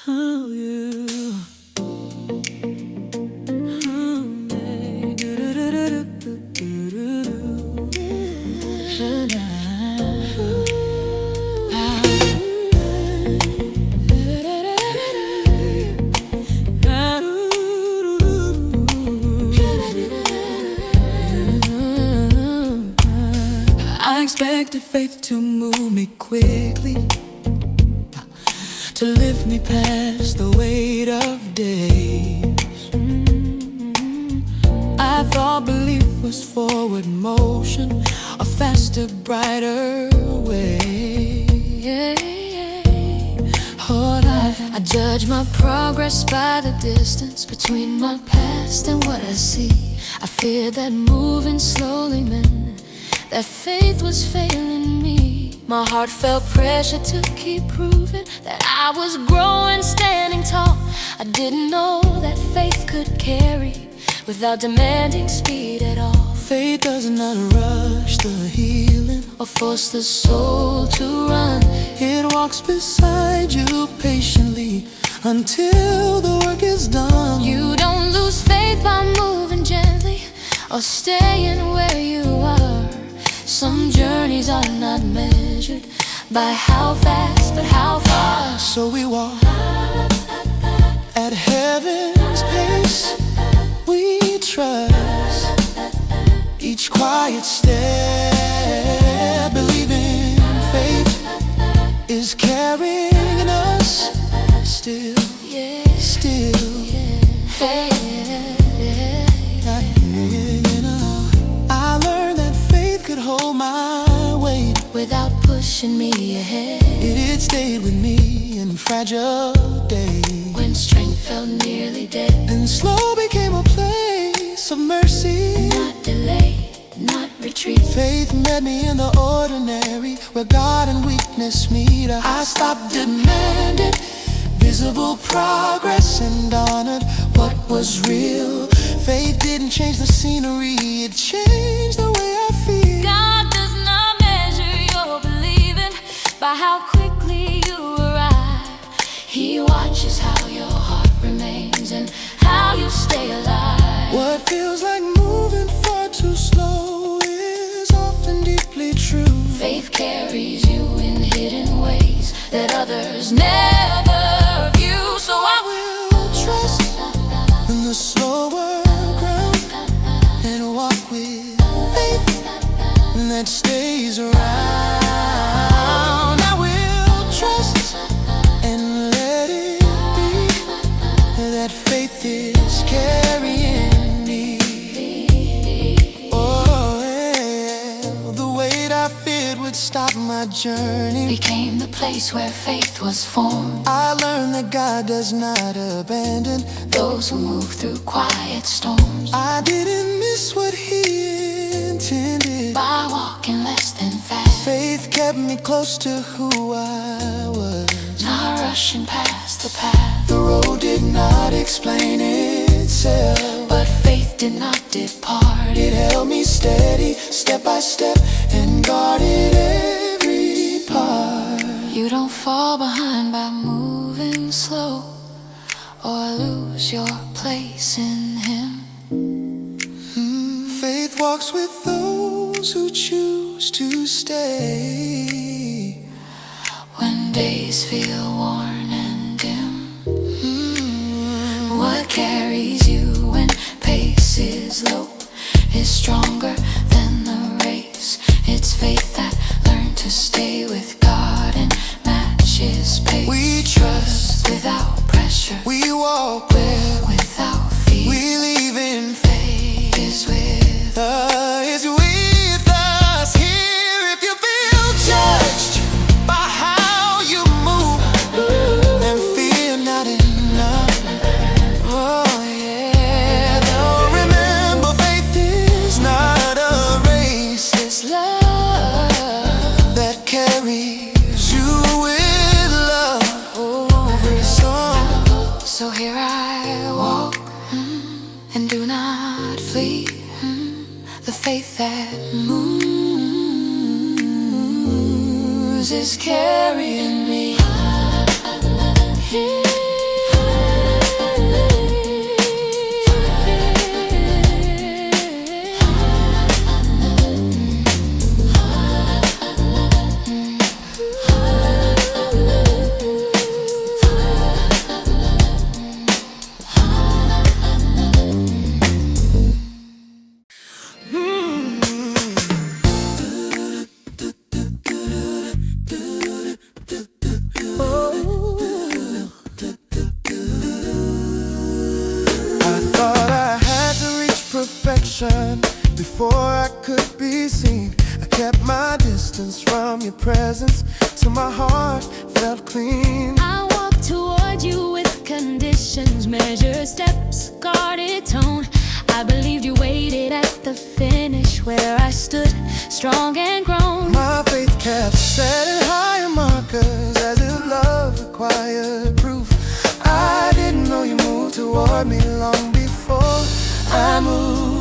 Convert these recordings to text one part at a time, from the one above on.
Oh, you. I expected faith to move me quickly, to lift me past the weight of days. I thought belief was forward motion, a faster, brighter way. Hold on. I judge my progress by the distance between my past and what I see. I feared that moving slowly meant that faith was failing me. My heart felt pressure to keep proving that I was growing, standing tall. I didn't know that faith could carry without demanding speed at all. Faith does not rush the healing or force the soul to run. It walks beside you patiently until the work is done. You don't lose faith by moving gently or staying where you are. Some journeys are not measured by how fast, but how far. So we walk at heaven's pace. We trust each quiet step, believing faith is carrying us still, still. I learned that faith could hold my weight without pushing me ahead. It stayed with me in fragile days when strength felt nearly dead, and slow became a place of mercy, not delay, not retreat. Faith met me in the ordinary, where God and weakness meet. I stopped demanding visible progress and honored what was real. Faith didn't change the scenery, it changed the way I feel. God does not measure your believing by how quickly you arrive. He watches how your heart remains and how you stay alive. What feels like moving far too slow is often deeply true. Faith carries you in hidden ways that others never view. So I will trust in the slower ground and walk with faith that stays around. I will trust and let it be that faith is carrying me. Oh yeah, the weight I feared would stop my journey became the place where faith was formed. I learned that God does not abandon those who move through quiet storms. I didn't miss what He intended by walking less than fast. Faith kept me close to who I was, not rushing past the path. The road did not explain itself, but faith did not depart. It held me steady, step by step, and guarded every part. You don't fall behind by moving slow or lose your place in Him. Faith walks with those who choose to stay when days feel worn and dim. What carries you when pace is low is stronger than the race. It's faith that learned to stay with God and matches pace. We trust without pressure, we walk without fear. We live in faith is with us here. If you feel judged by how you move, then fear not enough. Oh yeah, though remember faith is not a race. It's love that carries you with love. So here I walk and do not flee. The faith that moves is carrying me. devotion. Before I could be seen, I kept my distance from your presence till my heart felt clean. I walked toward you with conditions, measured steps, guarded tone. I believed you waited at the finish where I stood, strong and grown. My faith kept setting higher markers as if love required proof. I didn't know you moved toward me long before I moved.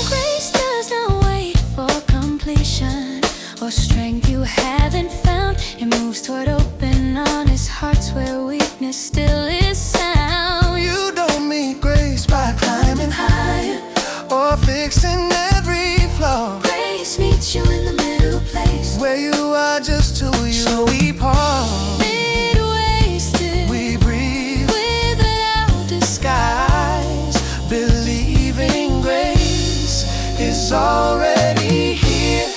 Grace does not wait for completion or strength you haven't found. It moves toward open, honest hearts where weakness still is sound. You don't meet grace by climbing higher or fixing every flaw. Grace meets you in the middle place where you are just who you. So we pause, mid-wasted, we breathe without disguise, believing grace is already here.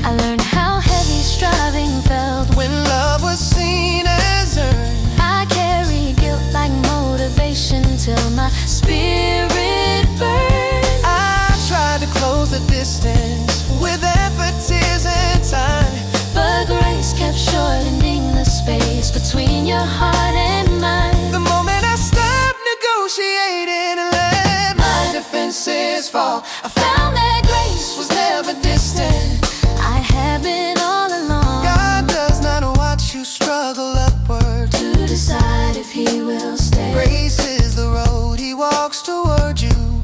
I learned how heavy striving felt when love was seen as earned. I carried guilt like motivation till my spirit burned. I tried to close the distance with effort, tears, and time, but grace kept shortening the space between your heart and mine. The moment I stopped negotiating and let my defenses fall, I found that grace was never distant. I have been all along. God does not watch you struggle upward to decide if He will stay. Grace is the road He walks toward you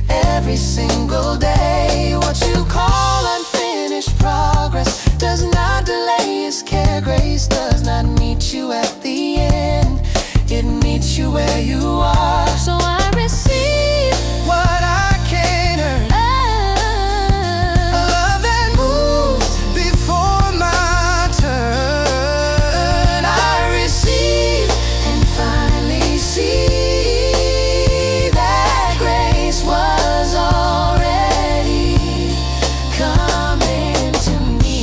every single day. What you call unfinished progress does not delay His care. Grace does not meet you at the end, it meets you where you are. So I receive what I can't earn, a love that moves before my turn. I receive and finally see that grace was already coming to me.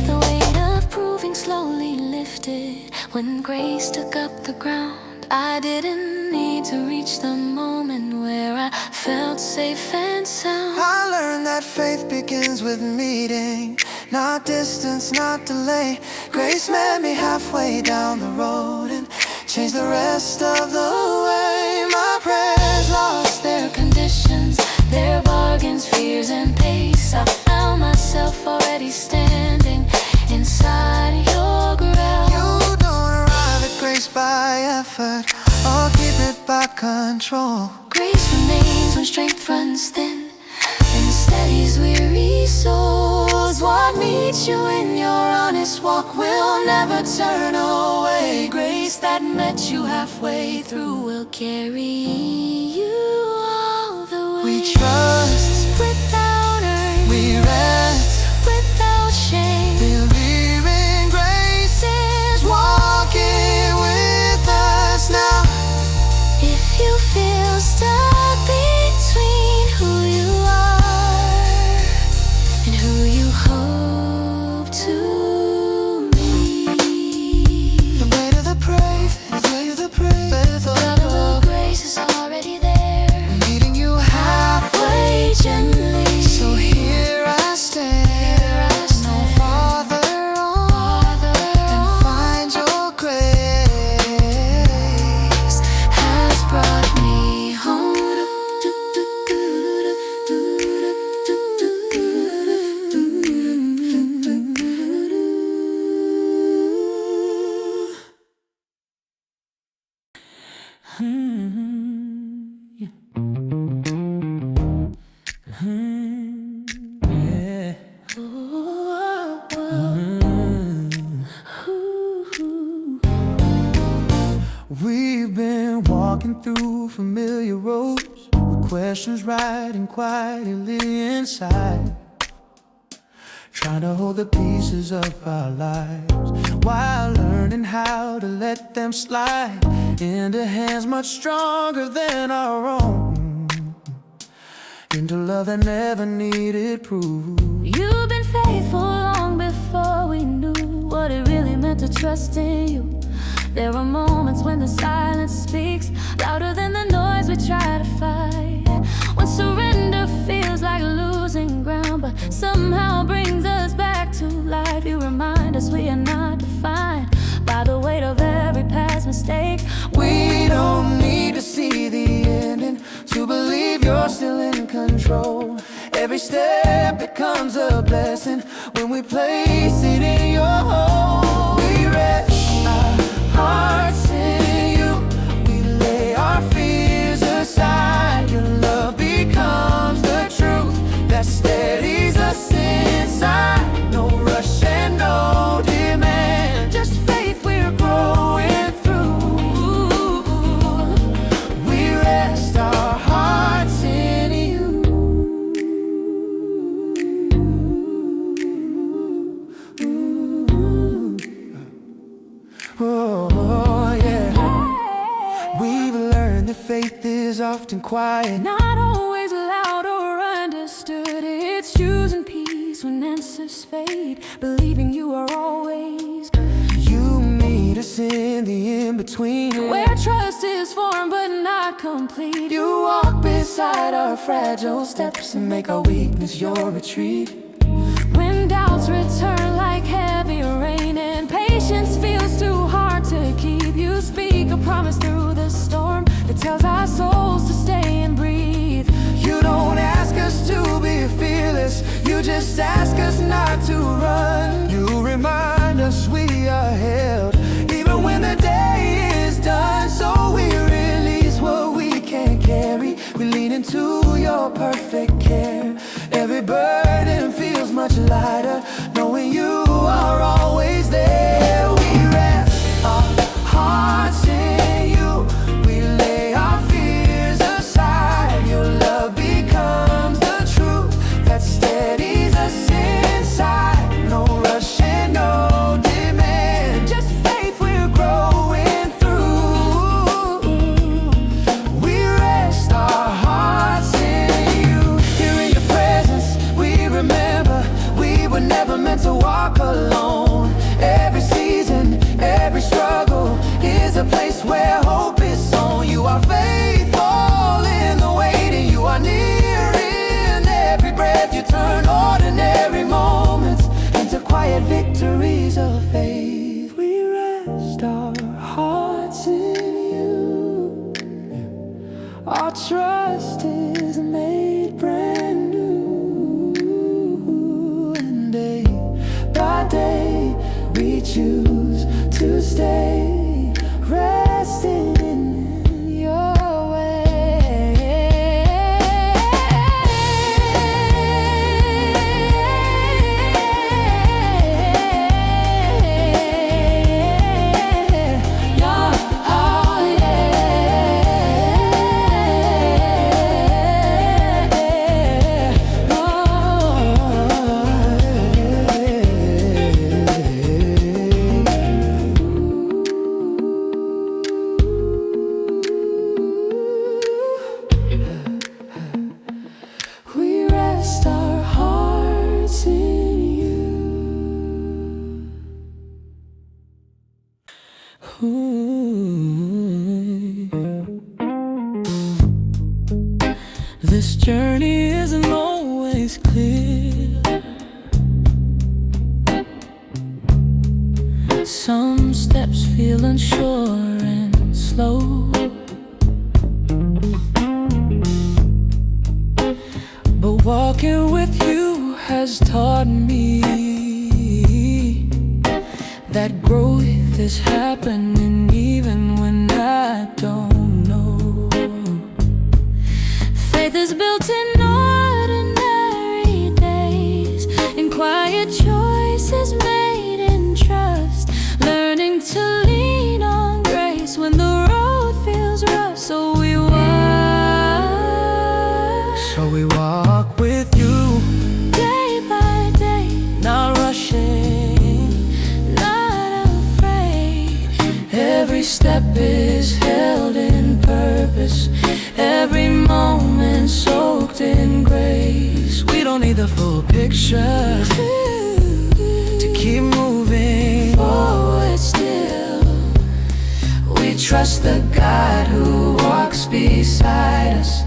The weight of proving slowly lifted when grace took up the ground. I didn't need to reach the moment where I felt safe and sound. I learned that faith begins with meeting, not distance, not delay. Grace met me halfway down the road and changed the rest of the way. My prayers lost Their conditions, their bargains, fears, and pace. I found myself already standing inside your grasp. You don't arrive at grace by effort or keep it by control. Grace remains when strength runs thin and steadies weary souls. What meets you in your honest walk will never turn away. Grace that met you halfway through will carry you all the way. We trust without earn, we rest without shame, believing grace is walking with us now. if you feel stuck between who you are and who you hope to be. The weight of the praise, the weight of the praise, Double grace is already there, meeting you halfway gently. So here I stand, no farther on, and find your grace has brought me home. We've been walking through familiar roads, with questions riding quietly inside, trying to hold the pieces of our lives while learning how to let them slide. into hands much stronger than our own, into love that never needed proof. You've been faithful long before we knew what it really meant to trust in you. There are moments when the silence speaks louder than the noise we try to fight. When surrender feels like losing ground, but somehow brings us back to life. You remind us we are not defined by the weight of every past mistake. We don't need to see the ending to believe you're still in control. Every step becomes a blessing when we place it in your home. We rest our hearts in you, we lay our fears aside. Your love becomes the truth that steadies us inside. No rush and no demand, just faith we're growing through. We rest our hearts in you. Oh, yeah. We've learned that faith is often quiet, Not always loud or understood. It's choosing peace when answers fade, believing you are always good. you meet us in the in-between, Where trust is formed but not complete. you walk beside our fragile steps and make our weakness your retreat. When doubts return like heavy rain and patience feels too hard to keep, you speak a promise through the storm that tells our souls to stay and breathe. You don't ask us to be fearless, you just ask us not to run. You remind us we are held even when the day is done. So we release what we can't carry, we lean into your perfect care. Every burden feels much lighter knowing you are always there. We rest our hearts in you, we lay our fears aside. Your love becomes the truth that steadies us inside. No rush and no demand, just faith we're growing through. We rest our hearts in you. Here in your presence we remember we were never meant to walk alone. Every season, every struggle is a place where hope is sown. You are faithful in the waiting, you are near in every breath. You turn ordinary moments into quiet victories of faith. We rest our hearts in you, our trust is made brand new. And day by day we choose to stay resting in your way. We rest our hearts in you. This journey isn't always clear. Some steps feel unsure and slow, but walking with you has taught me that growth is happening even when I don't know. Faith is built in ordinary days, in quiet choices made in trust, learning to lean on grace when the road feels rough. So we walk with you day by day, not rushing. not afraid. Every step is heavy, conviction to keep moving forward still. We trust the God who walks beside us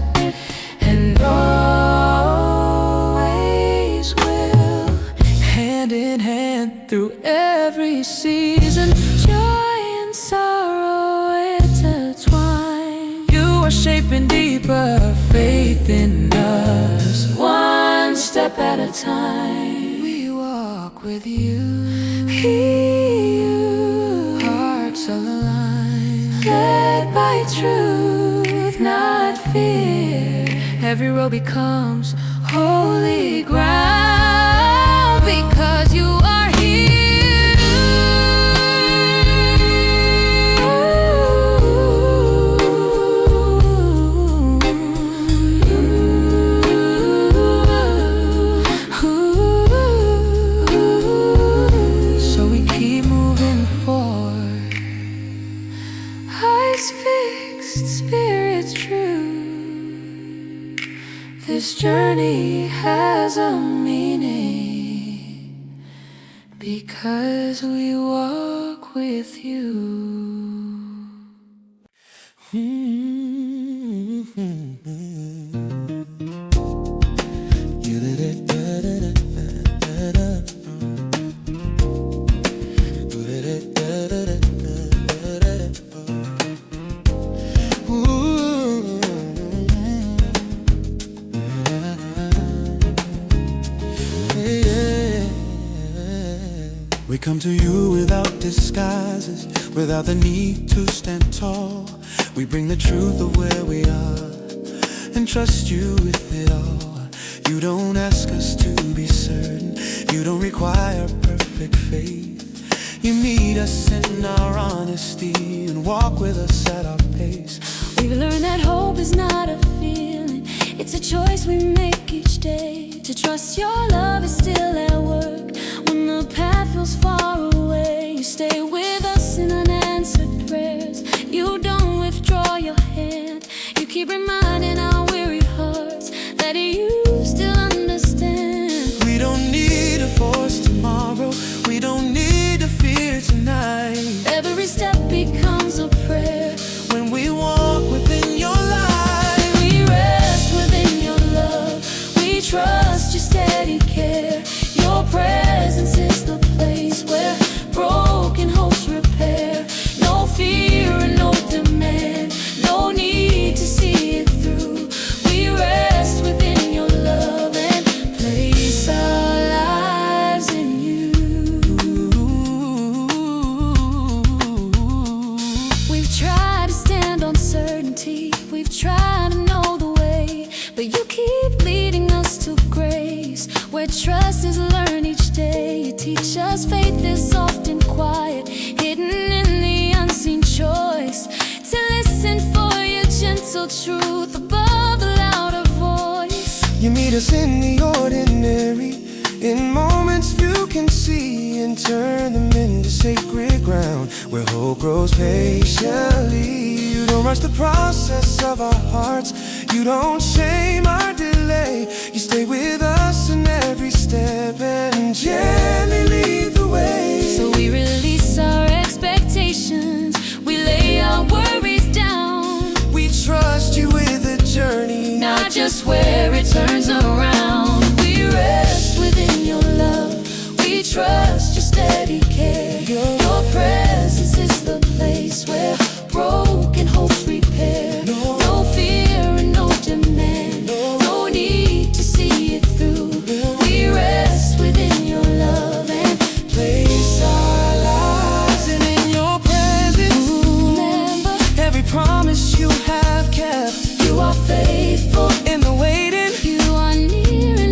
and always will. Hand in hand through every season, Joy and sorrow intertwined. you are shaping deeper faith in us. One step at a time, We walk with you, hearts aligned, led by truth, not fear. every road becomes holy ground because you are here. So we keep moving forward, Eyes fixed, spirits true. This journey has a meaning because we walk with you. We come to you without disguises, without the need to stand tall. We bring the truth of where we are and trust you with it all. You don't ask us to be certain, you don't require perfect faith. You meet us in our honesty and walk with us at our pace. We've learned that hope is not a feeling, it's a choice we make each day. To trust your love is still at work when the path feels far away. You stay with us in unanswered prayers. You don't withdraw your hand. You keep reminding our weary hearts that you still understand. We don't need to force tomorrow, we don't need to fear tonight. Every step becomes a prayer When we walk within your light, we rest within your love. We trust your steady care. Your presence is the place where broken hopes repair. No fear and no demand, no need to see it through. We rest within your love and place our lives in you. We've tried to stand on certainty, we've tried to know the way, but you keep leading us to grace, where trust is learned each day. You teach us faith is often quiet, hidden in the unseen choice, to listen for your gentle truth above the louder voice. you meet us in the ordinary, in moments you can see, and turn them into sacred ground where hope grows patiently. You don't rush the process of our hearts, you don't shame our delay. You stay with us in every step and gently lead the way. So we release our expectations, we lay our worries down. We trust you with the journey, Not just where it turns around. We rest within your love. We trust your steady care. Your presence is the place where broken hopes repair. No fear and no demand. No need to see it through. We rest within your love and place our lives and in your presence. remember Every promise you have kept you are faithful. in the waiting. You are near and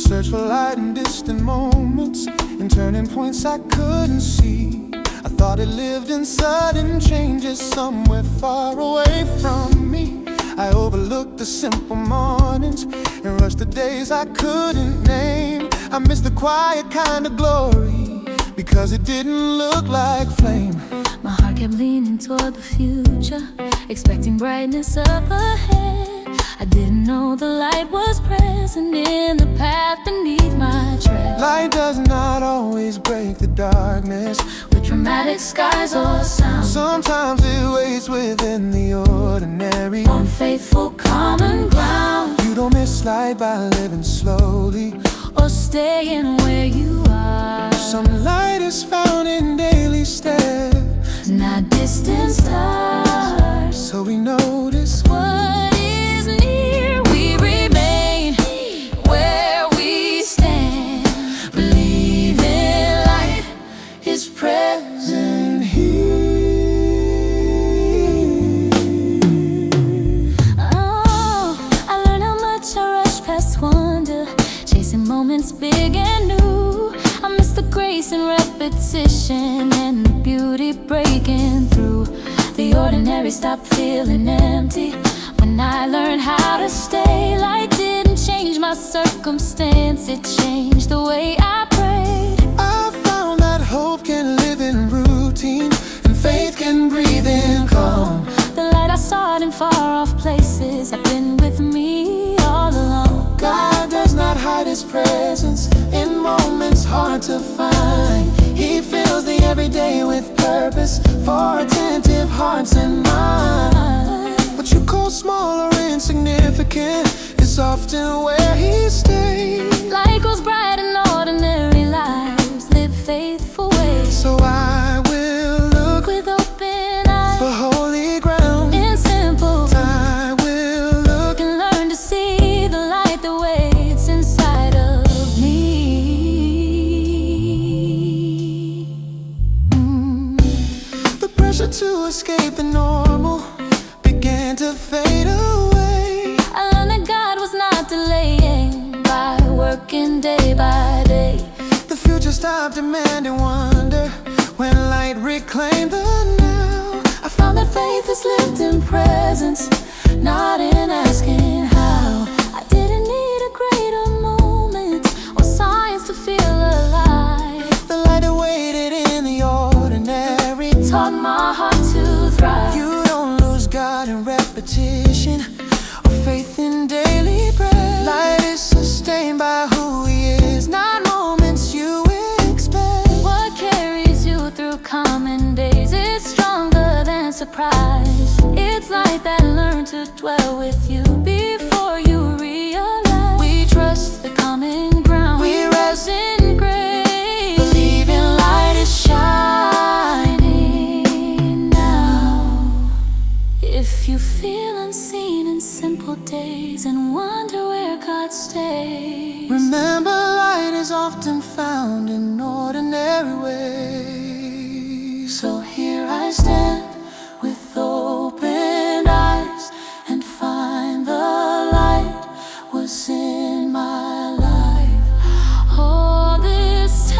searched for light in distant moments, in turning points I couldn't see. I thought it lived in sudden changes somewhere far away from me. I overlooked the simple mornings and rushed the days I couldn't name. I missed the quiet kind of glory because it didn't look like flame. My heart kept leaning toward the future, expecting brightness up ahead. I didn't know the light was present in the path beneath my tread. Light does not always break the darkness With dramatic skies or sound, sometimes it waits within the ordinary. on faithful common ground, You don't miss light by living slowly. or staying where you are. Some light is found in daily steps, Not distant stars. so we notice What is near, we remain where we stand, believing light is present here. Oh, I learned how much I rush past wonder, chasing moments big and new. I miss the grace and repetition and the beauty breaking through. The ordinary stopped feeling empty when I learned how to stay. Light didn't change my circumstance, it changed the way I prayed. I found that hope can live in routine and faith can breathe in calm. The light I sought in far-off places have been with me all along. God does not hide His presence in moments hard to find. He fills the everyday with purpose for attentive hearts and minds. What you call small or insignificant is often where He stays. Light goes bright in ordinary lives, live faithful ways. So I will look With open eyes, for holy ground. in simple, I will look and learn to see the light that waits inside of me. The pressure to escape the normal began to fade away. I learned that God was not delaying by working day by day. The future stopped demanding wonder when light reclaimed the now. I found that faith is lived in presence, not in asking how. I didn't need a greater moment or signs to feel alive. The light that waited in the ordinary Taught my heart to thrive. You don't lose God in repetition or faith in daily bread. Light is sustained by who He is, not moments you expect. What carries you through common days? It's stronger than surprise. It's light that learned to dwell with you before you realize. We trust the common ground, We rest in grace, believing light is shining now. If you feel unseen in simple days and wonder where God stays, remember, light is often found in ordinary ways. so here I stand with open eyes and find the light was in my life all this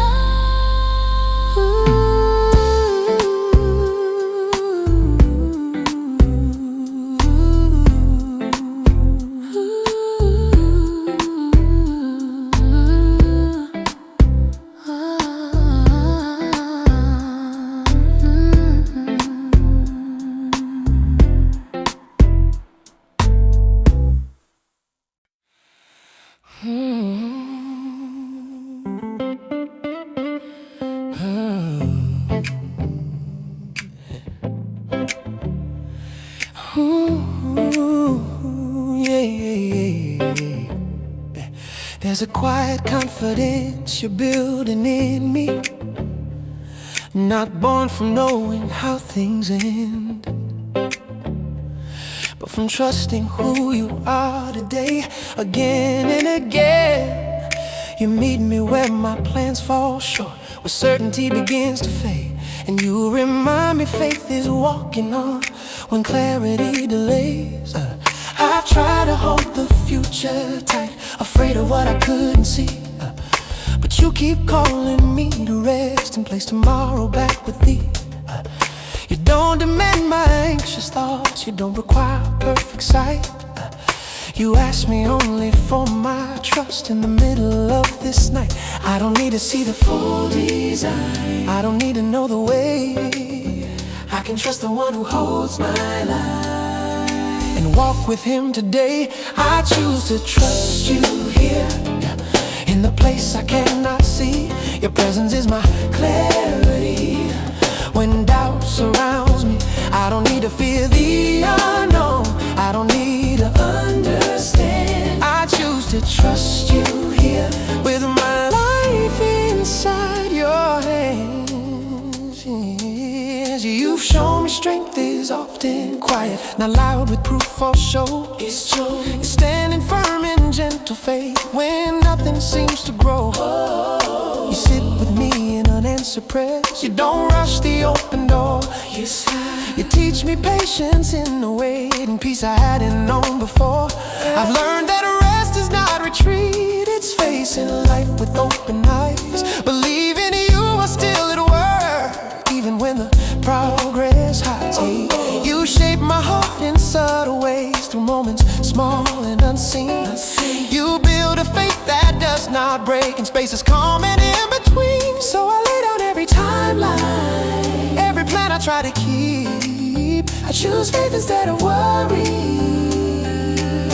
Ooh, yeah, yeah, yeah. There's a quiet confidence you're building in me, not born from knowing how things end, but from trusting who you are today. Again and again, you meet me where my plans fall short, where certainty begins to fade, and you remind me faith is walking on when clarity delays. I've tried to hold the the future tight, afraid of what I couldn't see. But you keep calling me to rest and place tomorrow back with thee. You don't demand my anxious thoughts, you don't require perfect sight. You ask me only for my trust in the middle of this night. I don't need to see the full design, I don't need to know the way. I can trust the one who holds my life and walk with him today. I choose to trust you here, in the place I cannot see. Your presence is my clarity. When doubt surrounds me, I don't need to fear the unknown, I don't need to understand. I choose to trust you here, with my life inside your hands. Yes, you've shown me strength is often quiet, not loud with proof or show. It's true. You're standing firm in gentle faith when nothing seems to grow. You sit with me in unanswered prayers, you don't rush the open door. You teach me patience in the waiting, peace I hadn't known before. I've learned that rest is not retreat, it's facing life with open eyes. Believing you are still at work, even when the progress hides. You shape my heart in subtle ways, through moments small and unseen. You build a faith that does not break, in spaces calm and in between. So I lay down every timeline, every plan I try to keep. I choose faith instead of worry,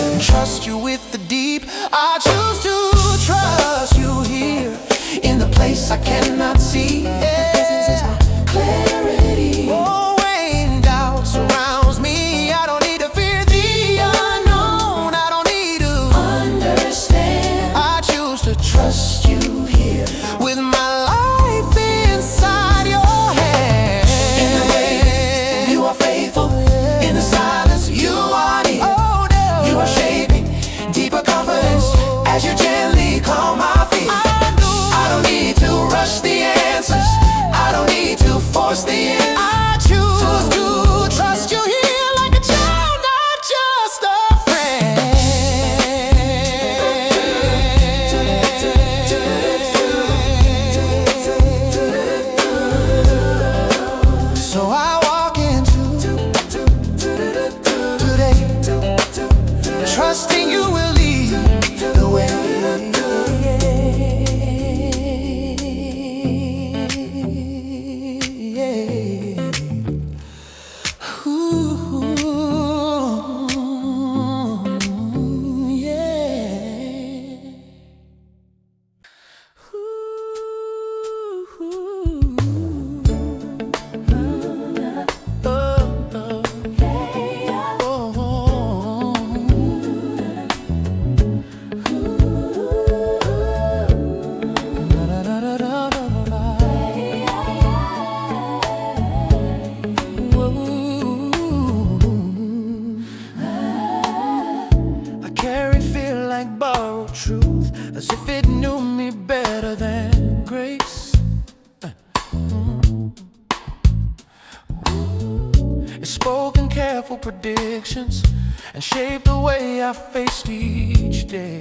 and trust you with the deep. I choose to trust you here, in the place I cannot see. Yeah. This is my clarity. Oh, when doubt surrounds me, I don't need to fear the unknown, I don't need to understand. I choose to trust you here, with my life inside your hands. In the waiting, you are faithful. In the silence, you are near. You are shaping deeper confidence as you gently calm my feet. I don't need to rush the answers, I don't need to force the end. I choose to trust you here, like a child, not just a friend. So I walk into today, trusting you will lead the way. Truth, as if it knew me better than grace. It spoke in careful predictions and shaped the way I faced each day.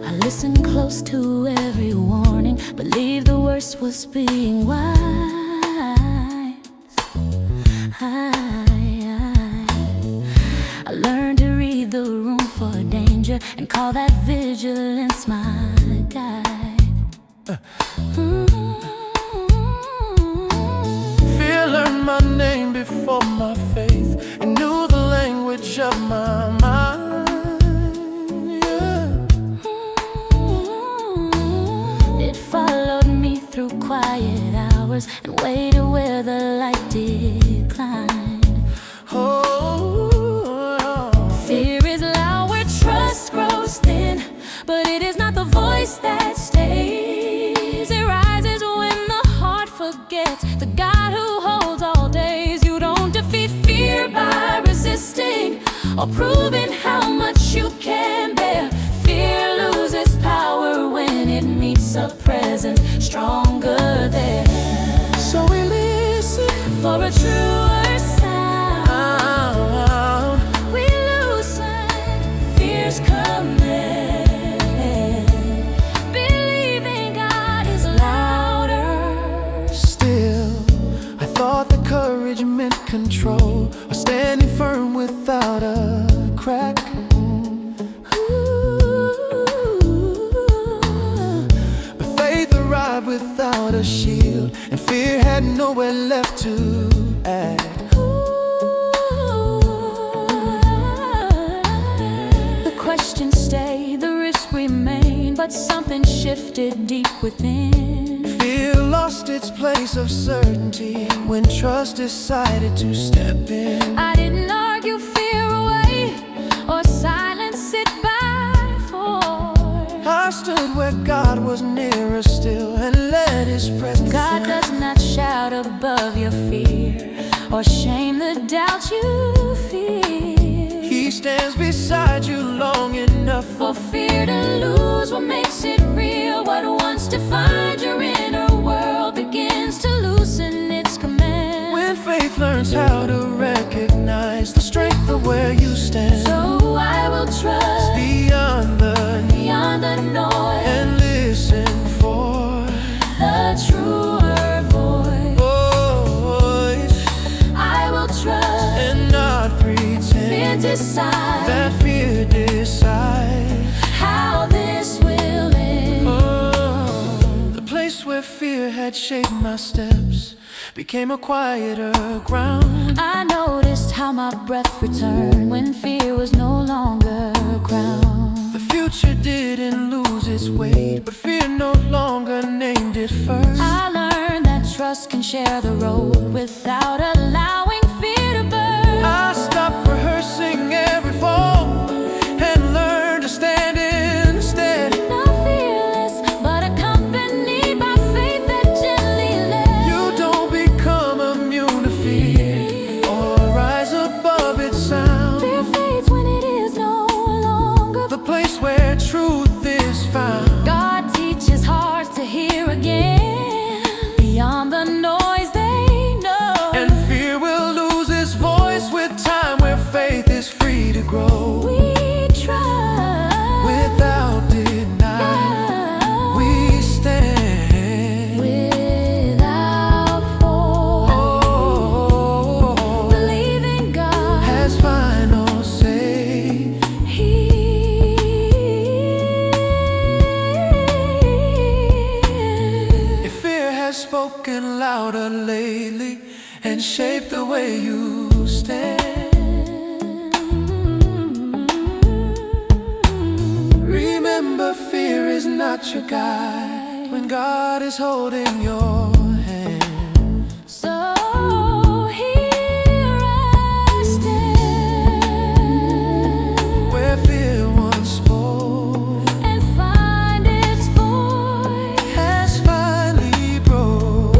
I listened close to every warning, believed the worst was being wise. I learned to read the room for danger and call that vigilance my guide. Fear learned my name before my faith, and knew the language of my mind. It followed me through quiet hours and waited where the light declined. Fear is loud where trust grows thin, but it is not the voice that stays. It rises when the heart forgets the God who holds all days. You don't defeat fear by resisting or proving how much you can bear. Fear loses power when it meets a presence stronger there. So we listen for a truer sound. in control, or standing firm without a crack. But faith arrived without a shield, and fear had nowhere left to act. The questions stay, the risk remain, but something shifted deep within. Fear lost its place of certainty when trust decided to step in. I didn't argue fear away or silence it by force. I stood where God was nearer still and let His presence God in. does not shout above your fear or shame the doubt you feel. He stands beside you long enough For fear to lose what makes it real, what once defined your inner world begins to loosen its command. when faith learns how to recognize the strength of where you stand. So I will trust Beyond the beyond the noise, and listen for the truer voice. I will trust and not pretend and decide that fear decides. how this will end. Oh, the place where fear had shaped my steps became a quieter ground. I noticed how my breath returned when fear was no longer crowned. The future didn't lose its weight, but fear no longer named it first. I learned that trust can share the road without allowing fear to burn. I stopped rehearsing every fall and learned to stand instead. Not fearless, but accompanied by faith that gently led. You don't become immune to fear or rise above its sound. Fear fades when it is no longer The place where truth is found. God teaches hearts to hear again beyond the noise they know. And fear will lose its voice with time, where faith is free to grow. We trust Without denying, we stand. without force. Oh, Believing God has final say. If fear has spoken louder lately and shaped the way you stand, remember fear is not your guide when God is holding your hand. So here I stand Where fear once spoke and find its voice. has finally broke.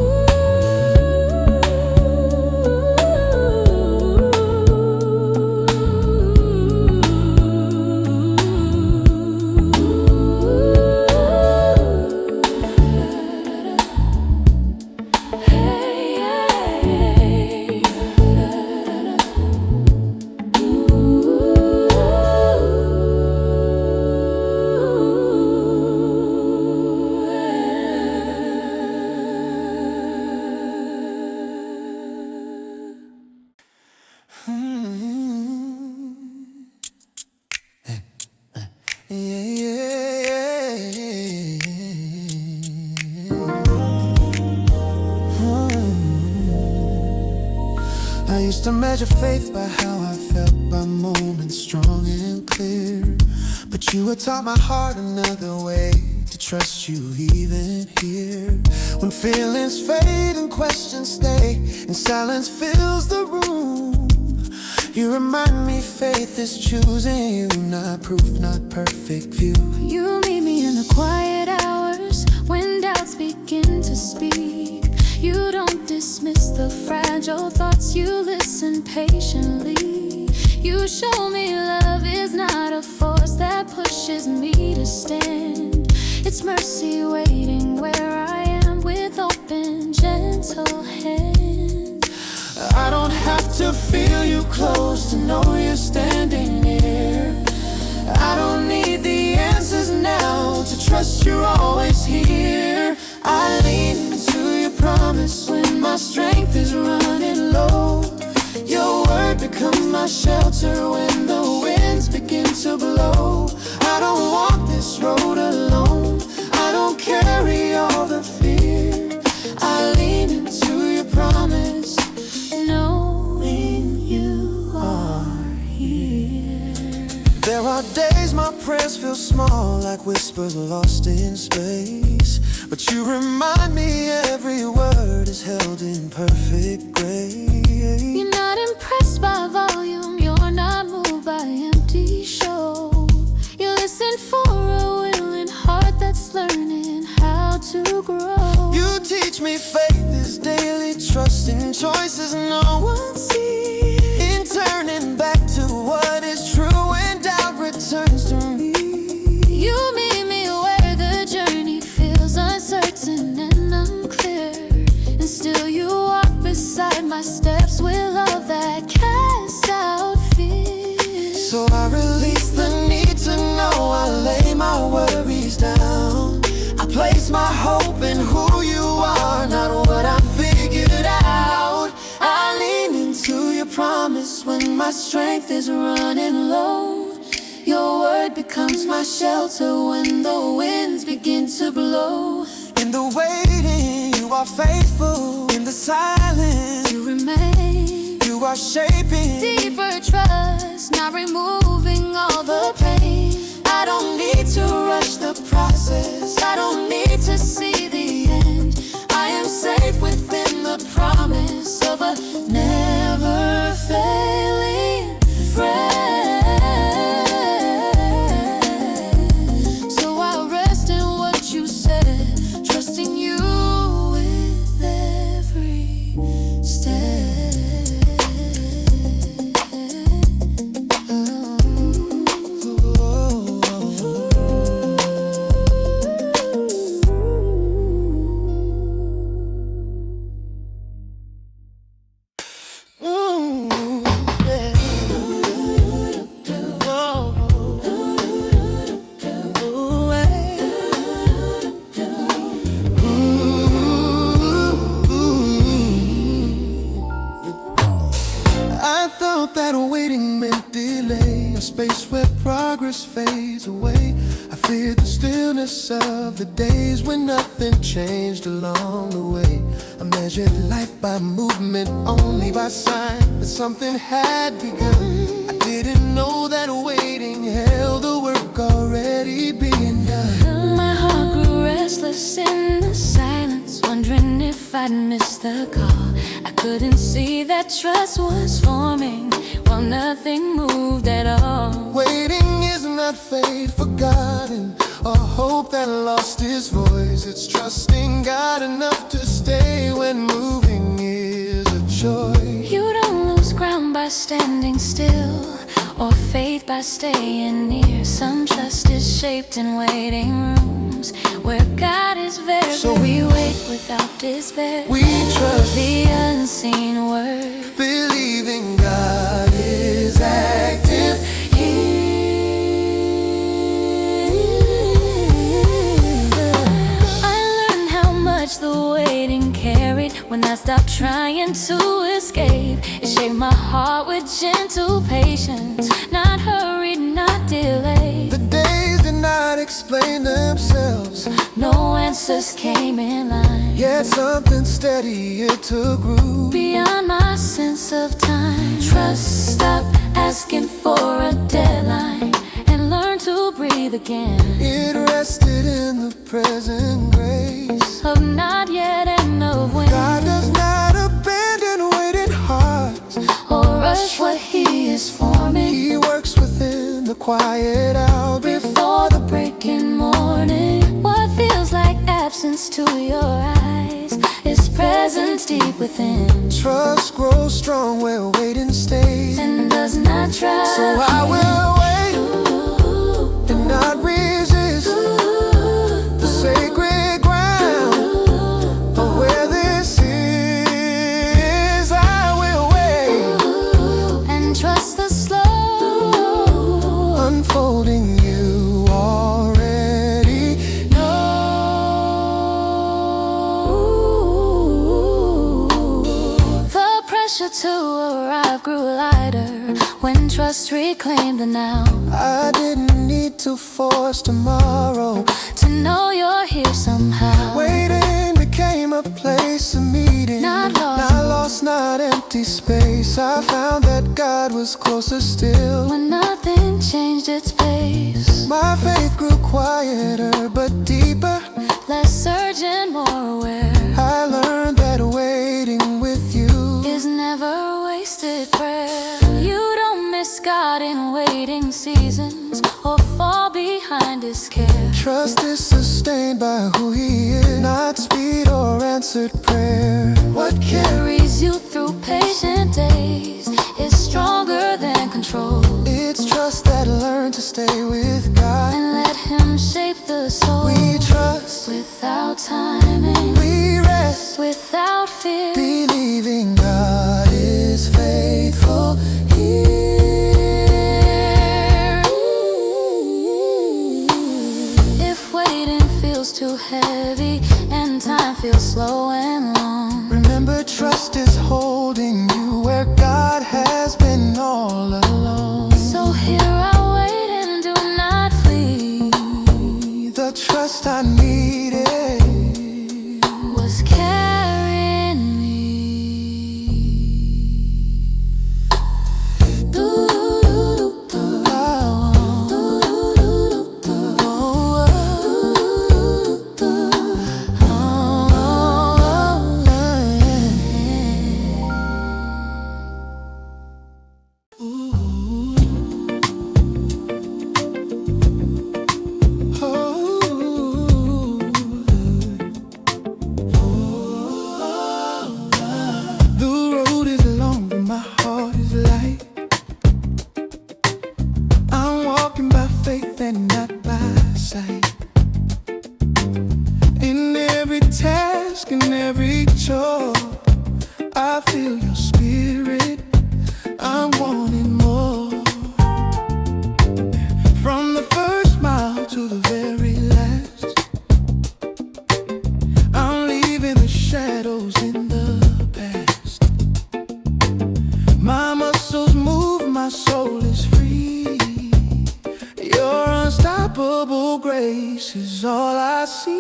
I used to measure faith by how I felt, by moments strong and clear. But you had taught my heart another way to trust you even here. When feelings fade and questions stay and silence fills the room, you remind me faith is choosing you, not proof, not perfect view. You meet me in the quiet hours when doubts begin to speak. You don't dismiss the fragile thoughts, you listen patiently. You show me love is not a force that pushes me to stand. It's mercy waiting where I am with open, gentle hands. I don't have to feel you close to know you're standing near. I don't need the answers now to trust you're always here. I lean into your promise when my strength is running low. becomes my shelter when the winds begin to blow. I don't walk this road alone. I don't carry all the fear. I lean into your promise, knowing you are here. There are days my prayers feel small, like whispers lost in space. But you remind me every word is held in perfect grace. You're not impressed by volume, you're not moved by empty show. You listen for a willing heart that's learning how to grow. You teach me faith is daily, trust in choices no one sees. In turning back to what is true when doubt returns to me. You meet me where the journey feels uncertain and unclear, and still you walk beside my steps with love that casts out fear. So I release the need to know, I lay my worries down. I place my hope in who you are, not what I figured out. I lean into your promise when my strength is running low. Your word becomes my shelter when the winds begin to blow. In the waiting, you are faithful. In the silence, You remain you are shaping deeper trust, not removing all the pain. I don't need to rush the process. I don't need to see the end. I am safe within the promise of a never failing friend. So I rest in what you said, trusting you with every step. I thought that waiting meant delay, a space where progress fades away. I feared the stillness of the days when nothing changed along the way. I measured life by movement, only by sign that something had begun. I didn't know that waiting held the work already being done. My heart grew restless in the silence, wondering if I'd missed the call. I couldn't see that trust was forming while nothing moved at all. Waiting is not faith forgotten or hope that lost its voice. It's trusting God enough to stay when moving is a choice. You don't lose ground by standing still, or faith by staying near. Some trust is shaped in waiting rooms where God is very. So we wait without despair. We trust the unseen word, believing God is active here. I learned how much the waiting carried when I stopped trying to escape. It shaped my heart with gentle patience, not hurried, not delayed. The days did not explain themselves, No answers came in line, yet something steady it took root. beyond my sense of time. Trust, stop asking for a deadline, and learn to breathe again. It rested in the present grace Of not yet and of when. God does not abandon waiting hearts, Or rush what He is forming He works within the quiet hour before the breaking morning. What feels like absence to your eyes is presence deep within, Trust grows strong where waiting stays. and does not try. So I will wait and not resist the sacred ground of where this is. I will wait, And trust the slow unfolding you already the pressure to arrive I grew lighter when trust reclaimed the now. I didn't need to force tomorrow To know you're here somehow. Waiting became a place of meeting. Not lost. Not lost, not empty space. I found that God was closer still When nothing changed its pace. My faith grew quieter but deeper. Less urgent, more aware. I learned that waiting with you is never a wasted prayer. You don't miss God in waiting seasons or fall behind His care. Trust is sustained by who He is, not speed or answered prayer. What Carries you through patient days is stronger than control. It's trust that learned to stay with God And let Him shape the soul. We trust without timing. We rest without fear. Believing God is faithful here. If waiting feels too heavy and time feels slow and long, remember trust is holding you where God has been all along. So here I wait and do not flee. The trust I needed was carrying me. faith and not by sight. In every task and every chore, I feel your spirit, I'm wanting more. From the first mile to the very last, I'm leaving the shadows in the past. My muscles move, my soul is free. Your unstoppable grace is all I see.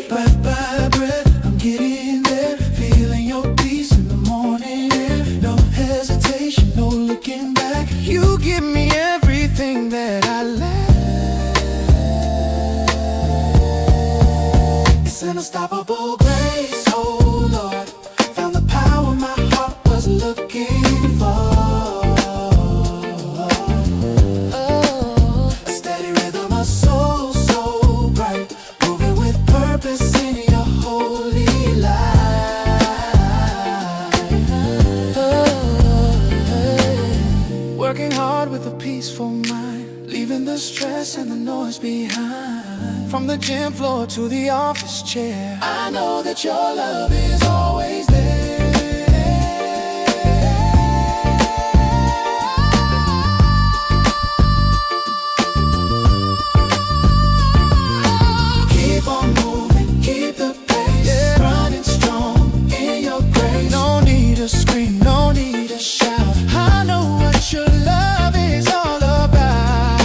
Breath by breath, I'm getting there, feeling your peace in the morning air. No hesitation, no looking back. You give me everything that I lack. It's an unstoppable grace, oh Lord. Found the power my heart was looking for. Working hard with a peaceful mind, leaving the stress and the noise behind. From the gym floor to the office chair, I know that your love is always there. Keep on moving, keep the pace, yeah. Running strong in your grace. No need to scream, no need to shout. I know what your love is all about.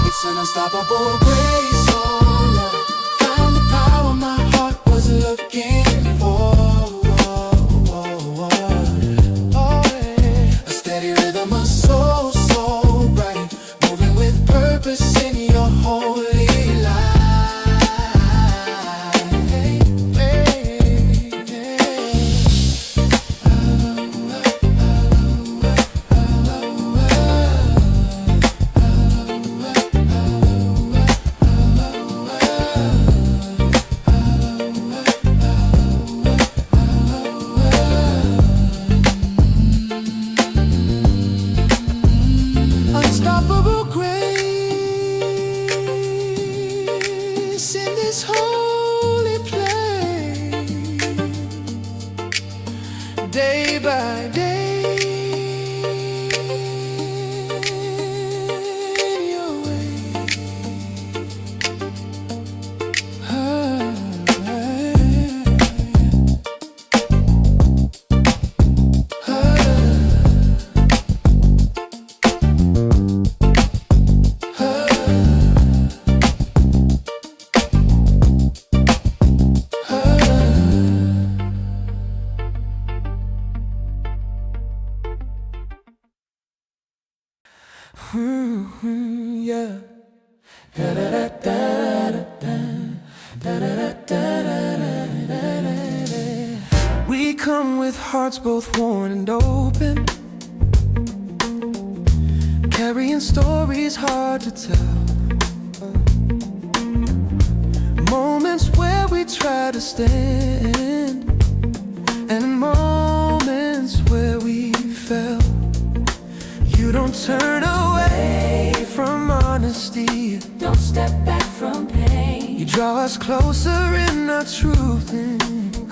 It's an unstoppable grace, oh Lord. Found the power my heart was looking for. Oh, yeah. A steady rhythm, a soul so bright, moving with purpose in your holy light. Unstoppable grace in this holy place, day by day, in your way. We come with hearts both worn and open, carrying stories hard to tell. Moments where we try to stand, and moments where we fell. You don't turn away from honesty, Don't step back from pain. you draw us closer in our truth,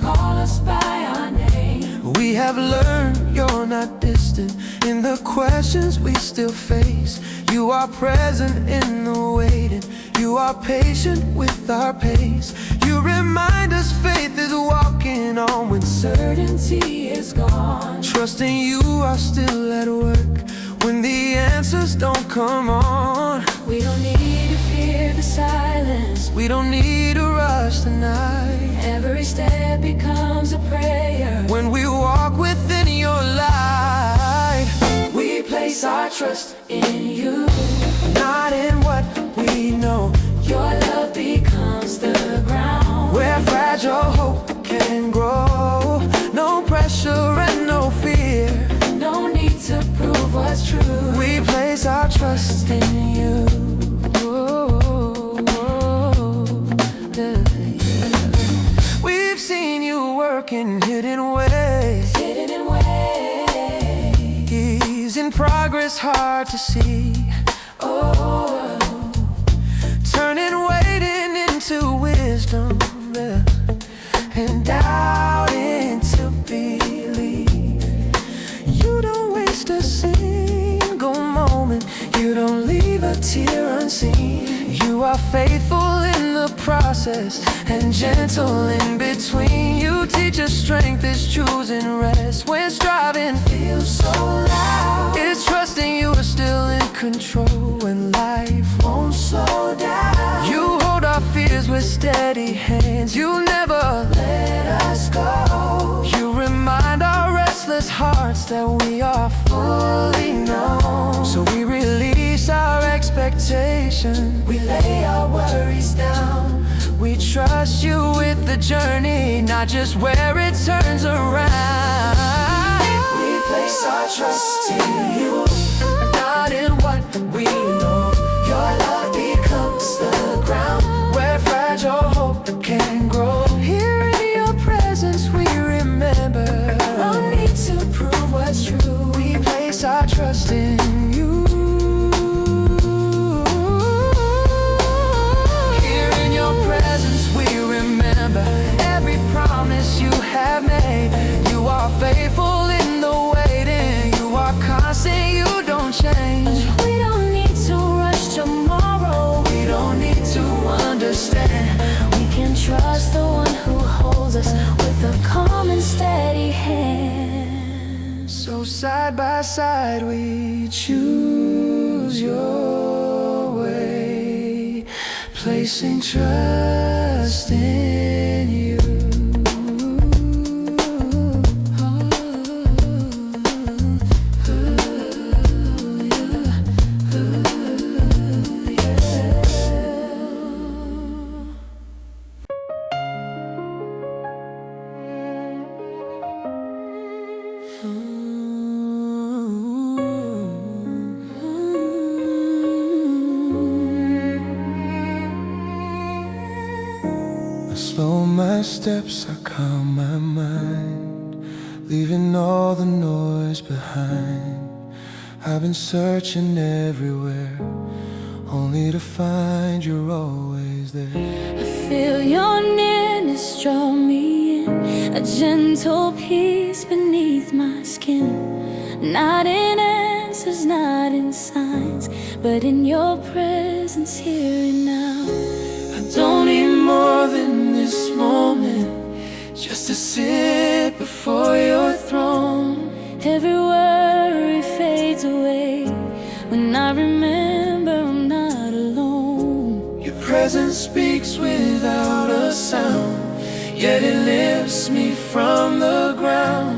Call us by our name. we have learned you're not distant in the questions we still face. You are present in the waiting, you are patient with our pace. You remind us faith is walking on when Certainty is gone. trusting you are still at work when the answers don't come on. We don't need to fear the silence. We don't need to rush tonight. Every step becomes a prayer. When we walk within your light, We place our trust in you. not in what we know, Your love becomes the ground. where fragile hope can grow. No pressure and no fear, No need to prove what's true. we place our trust in you. We've seen you work in hidden ways, Hidden in ways. in progress hard to see, Oh, turning waiting into wisdom, and doubt into belief. You don't waste a single moment, you don't leave a tear unseen. You are faithful in the process and gentle in between. You teach us strength is choosing rest when striving feels so loud. it's trusting you are still in control when life Won't slow down. you hold our fears with steady hands. You never Let us go. You remind our restless hearts that we are fully known. So we release our expectation, We lay our worries down. we trust you with the journey, not just where it turns around. We place our trust in you. Not in what we know, Your love becomes the ground. where fragile hope can grow. Here in your presence we remember, No need to prove what's true. we place our trust in you. Here in your presence we remember every promise you have made. You are faithful in the waiting, you are constant, you don't change. We don't need to rush tomorrow. We don't need to understand, We can trust the one who holds us with a calm and steady hand. so side by side we choose your way, placing trust in you. I slow my steps, I calm my mind, leaving all the noise behind. I've been searching everywhere, only to find you're always there. I feel your nearness draw me in, a gentle peace beneath my skin. Not in answers, not in signs, but in your presence here and now. I don't need more than this moment, just to sit before your throne. Every worry fades away when I remember I'm not alone. Your presence speaks without a sound, yet it lifts me from the ground.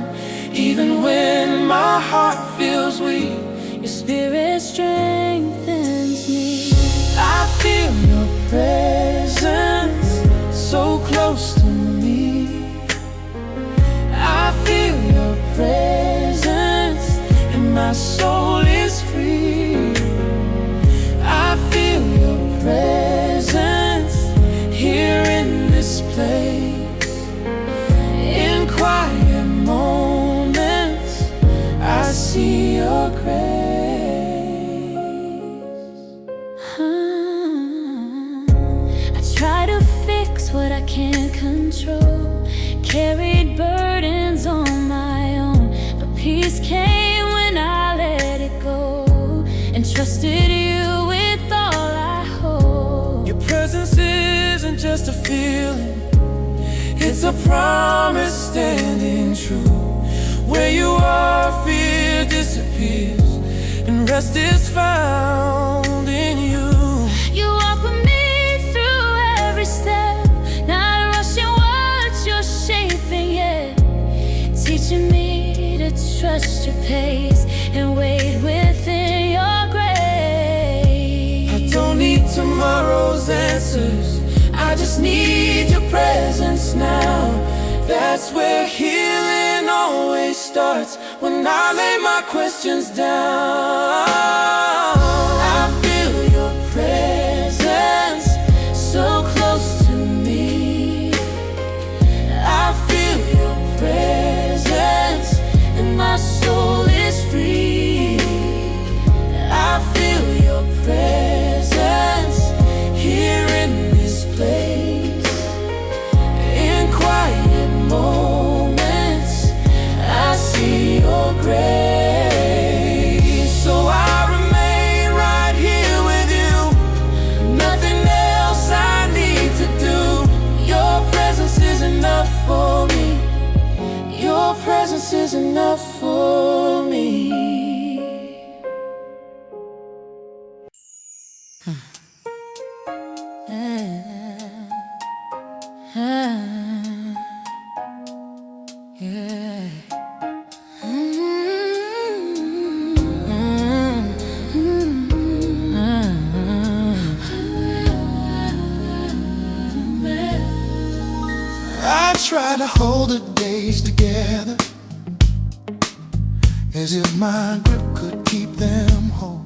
Even when my heart feels weak, Your spirit strengthens me. I feel your presence so close to me. I grace. I try to fix what I can't control, carried burdens on my own, but peace came when I let it go and trusted you with all I hold. Your presence isn't just a feeling, it's a promise standing true. Where you are, fear disappears, and rest is found in you. You walk with me through every step, not rushing what you're shaping yet, teaching me to trust your pace and wait within your grace. I don't need tomorrow's answers, I just need your presence now. That's where healing always starts, when I lay my questions down. I feel your presence so close to me. I feel your presence and my soul is free. I feel your presence here in this place. In quiet moments, I see your grace. So I remain right here with you. Nothing else I need to do. Your presence is enough for me. Your presence is enough for me. I try to hold the days together, as if my grip could keep them whole.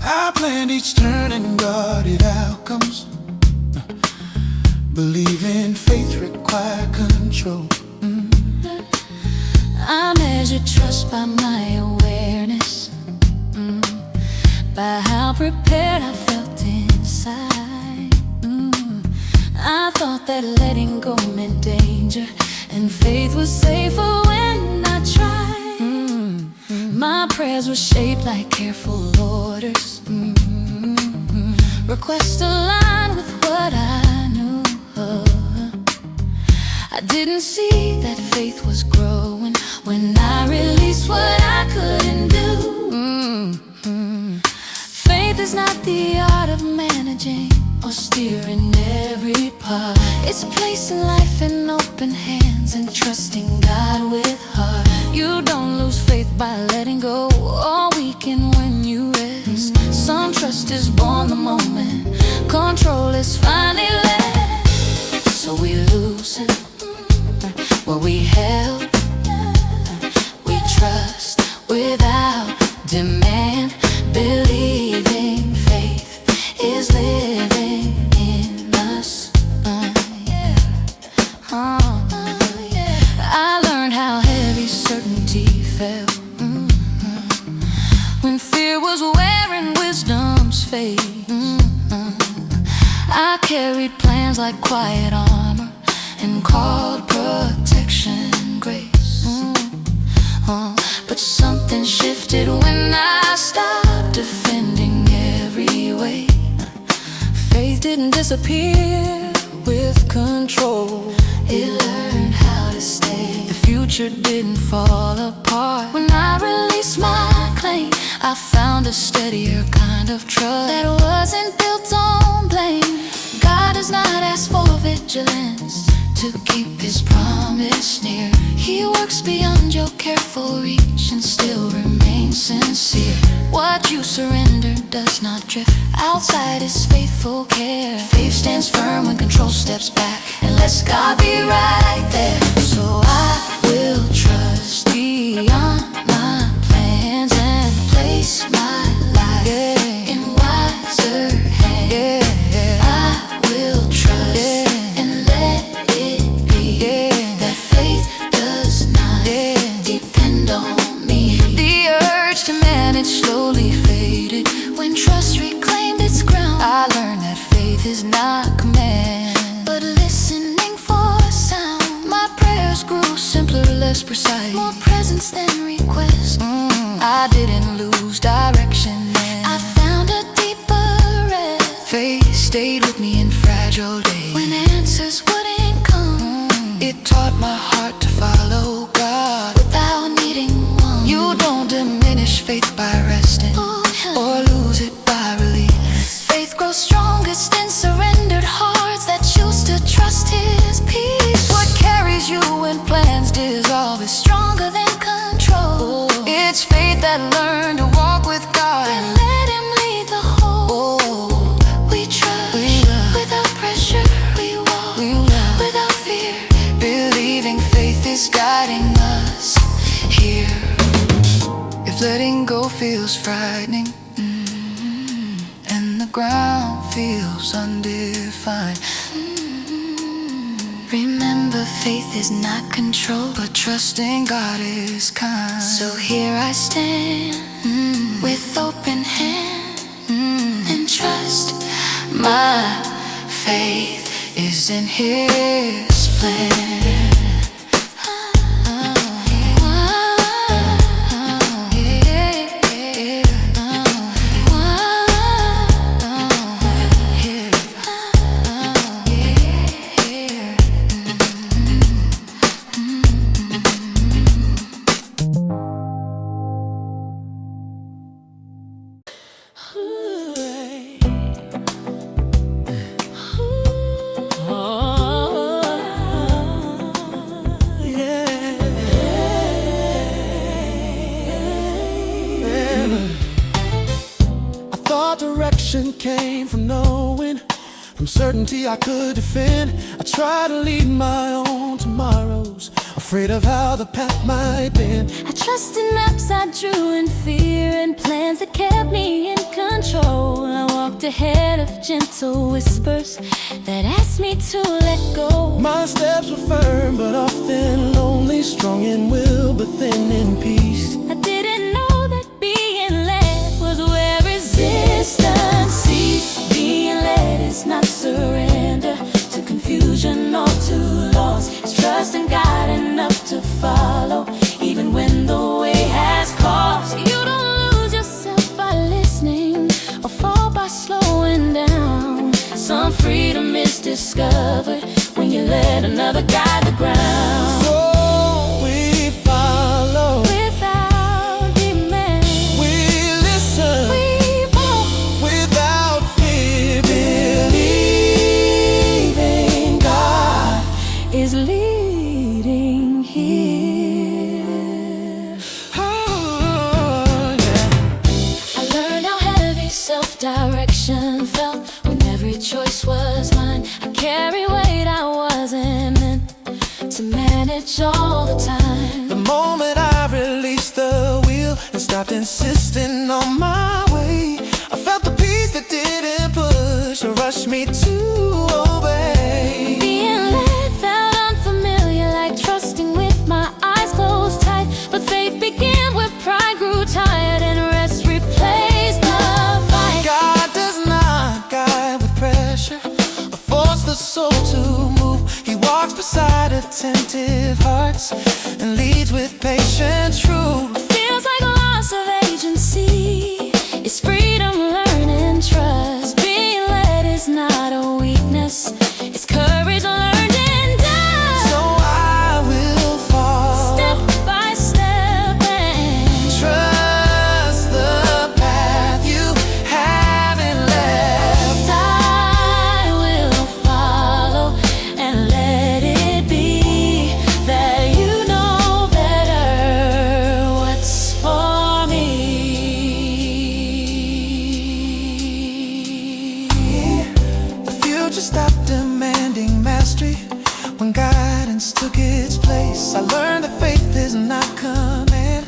I planned each turn and guarded outcomes, believing faith required control. I measure trust by my awareness, by how prepared I felt inside. I thought that letting go meant danger, and faith was safer when I tried. My prayers were shaped like careful orders, requests aligned with what I knew. I didn't see that faith was growing when I released what I couldn't do. Faith is not the art of managing or steering every part. It's placing life in open hands and trusting God with heart. You don't lose faith by letting go or weaken when you rest. Some trust is born the moment control is finally left. So we loosen what we held. We trust without demand, believing faith is living in us. I learned how heavy certainty felt, when fear was wearing wisdom's face. I carried plans like quiet armor and called protection grace. But something shifted when I stopped defending every way. Faith didn't disappear with control, it learned how to stay. The future didn't fall apart when I released my claim. I found a steadier kind of trust that wasn't built on blame. God does not ask for vigilance to keep his promise near. He works beyond your careful reach and still remains sincere. What you surrender does not drift outside his faithful care. Faith stands firm when control steps back and lets God be right there. So I will trust beyond my plans and place my life in wiser hands. I will trust and let it be that faith does not depend on me. just precise, more presence than request. I didn't lose direction then. I found a deeper rest. Faith stayed with me in fragile days. When answers wouldn't come, it taught my heart to follow God without needing one. You don't diminish faith by resting, or lose it by release. Faith grows strongest in surrendered hearts that choose to trust His peace. What carries you when plans dissolve is stronger than control. It's faith that learned to walk with God and let Him lead the whole. We trust without pressure, we walk without fear, believing faith is guiding us here. If letting go feels frightening, and the ground feels undefined, remember, faith is not control, but trusting God is kind. So here I stand, with open hand, and trust. My faith is in His plan. Direction came from knowing, from certainty I could defend. I try to lead my own tomorrows, afraid of how the path might bend. I trusted maps I drew in fear, and plans that kept me in control. I walked ahead of gentle whispers that asked me to let go. My steps were firm but often lonely, strong in will but thin in peace. I didn't know that being led was where resistance ceased. Being led is not surrender to confusion or to loss. It's trust in God enough to follow, even when the way has cost. You don't lose yourself by listening, or fall by slowing down. Some freedom is discovered when you let another guide the ground. So we follow without demand. We listen. We walk without fear, believing God is leading here. Oh, yeah. I learned how heavy self-direction felt when every choice was mine. I carry weight I wasn't meant to manage all the time. The moment I released the wheel and stopped insisting on my way, I felt the peace that didn't push or rush me to obey. Being led felt unfamiliar, like trusting with my eyes closed tight. But faith began where pride grew tired, and rest replaced the fight. God does not guide with pressure or force the soul to move. He walks beside attentive hearts and leads with patient truth. Feels like loss of agency. It's freedom, learn and trust. Being led is not a weakness, it's courage learned and done. So I will fall Step by step and trust the path you haven't left. I will follow and let it be that you know better what's for me. The future stopped demanding mastery when guidance took its place. I learned that faith is not command,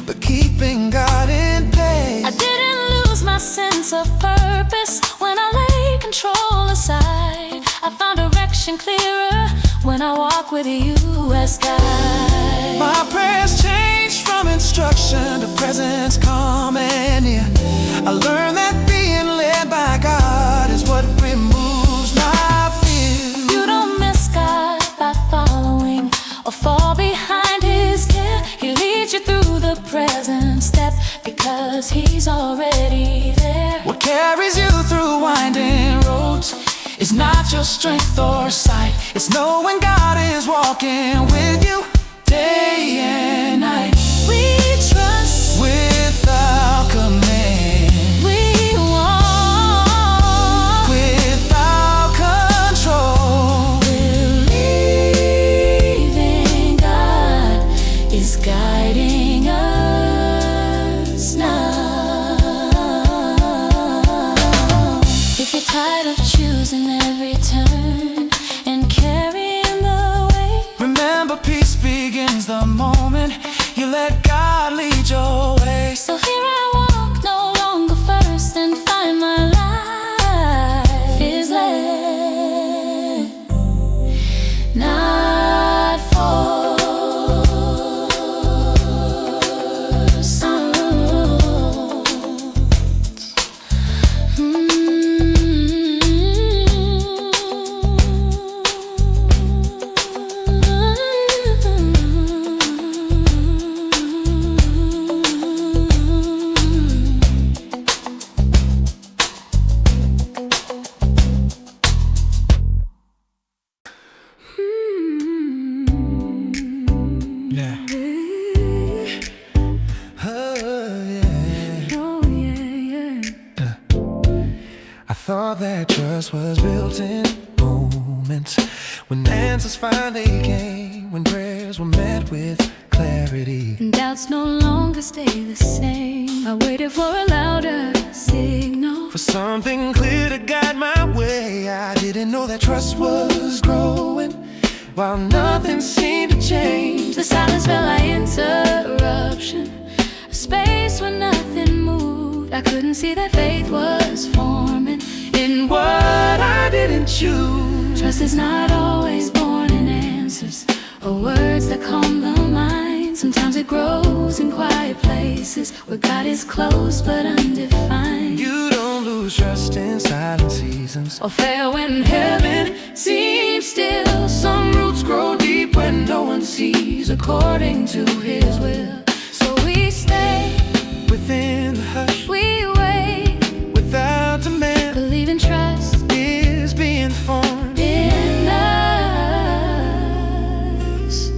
but keeping God in place. I didn't lose my sense of purpose when I laid control aside. I found direction clearer when I walk with you as guide. My prayers changed from instruction to presence, calm and near. I learned that being led by God is what removes my fear. You don't miss God by following or fall behind His present step, because He's already there. What carries you through winding roads is not your strength or sight. It's knowing God is walking with you day and night. We trust Without command, we walk without control, believing God is guiding us now. If you're tired of choosing every turn and carrying the weight, remember peace begins the moment you let God lead your way. so here I walk, no longer first, and find my life is led not forced. Yeah. Oh yeah. I thought that trust was built in moments, when answers finally came, when prayers were met with clarity. And doubts no longer stay the same. I waited for a louder signal, For something clear to guide my way. I didn't know that trust was growing while nothing seemed to change. the silence felt like interruption, a space where nothing moved. I couldn't see that faith was forming in What I didn't choose. trust is not always born in answers or words that calm the mind. Sometimes it grows in quiet places where God is close but undefined. You don't lose trust in silent seasons. Or fail when heaven seems still. Some roots grow deep when no one sees, according to His will. So we stay, Within the hush, we wait, without demand, believe in trust is being formed. in us.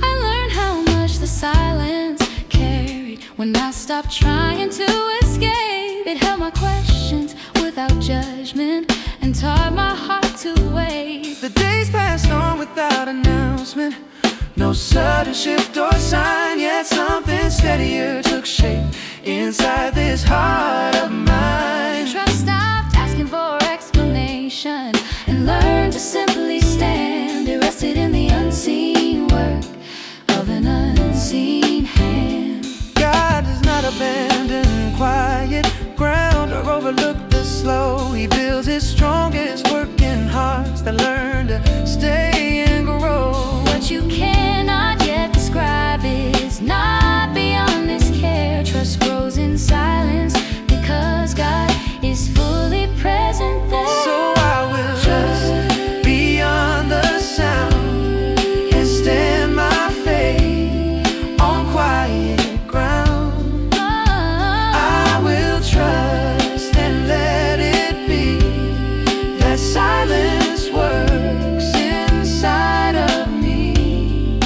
I learned how much the silence carried when I stopped trying to escape. It held my questions without judgment and taught my heart to wait. The days passed on without announcement, no sudden shift or sign, yet something steadier took shape inside this heart of mine. Trust stopped asking for explanation and learned to simply stand. It rested in the unseen work of an unseen hand. God does not abandon quiet ground or overlook the slow. He builds His strongest work in hearts that learn to stay and grow. What you cannot yet describe is not beyond this care. Trust grows in silence because God is fully present there. So I will trust beyond the sound and stand my faith on quiet ground. I will trust and let it be that silence works inside of me.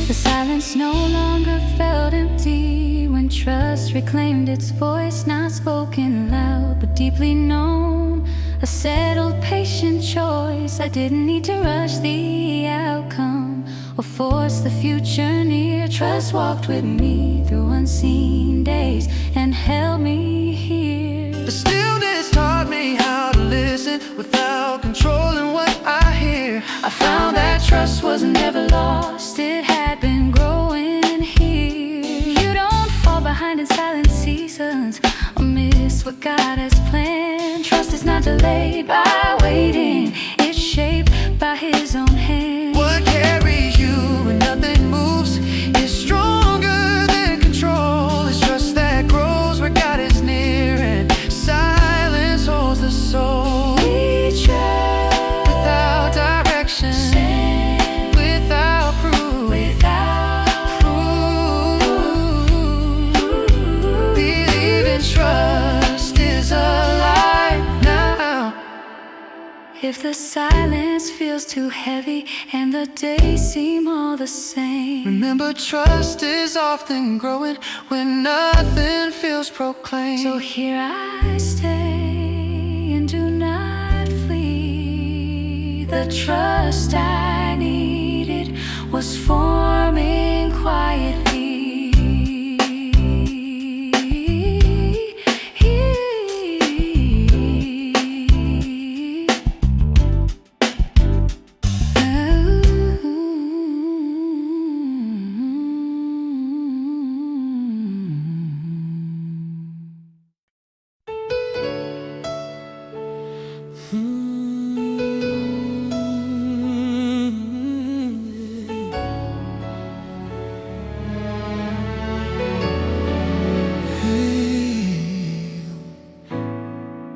The silence no longer felt empty when trust reclaimed its voice, not spoken loud but deeply known. A settled, patient choice. I didn't need to rush the outcome or force the future near. Trust walked with me through unseen days and held me here. The stillness taught me how to listen without controlling what I hear. I found that trust was never lost, it had been growing here. You don't fall behind in silent seasons or miss what God has planned. Trust is not delayed by waiting, it's shaped by His own hand. What carries you when nothing moves is stronger than control. It's trust that grows where God is near, and silence holds the soul. We trust Without direction, without proof, without proof. if the silence feels too heavy and the days seem all the same. Remember, trust is often growing when nothing feels proclaimed. So here I stay and do not flee. The trust I needed was forming quietly.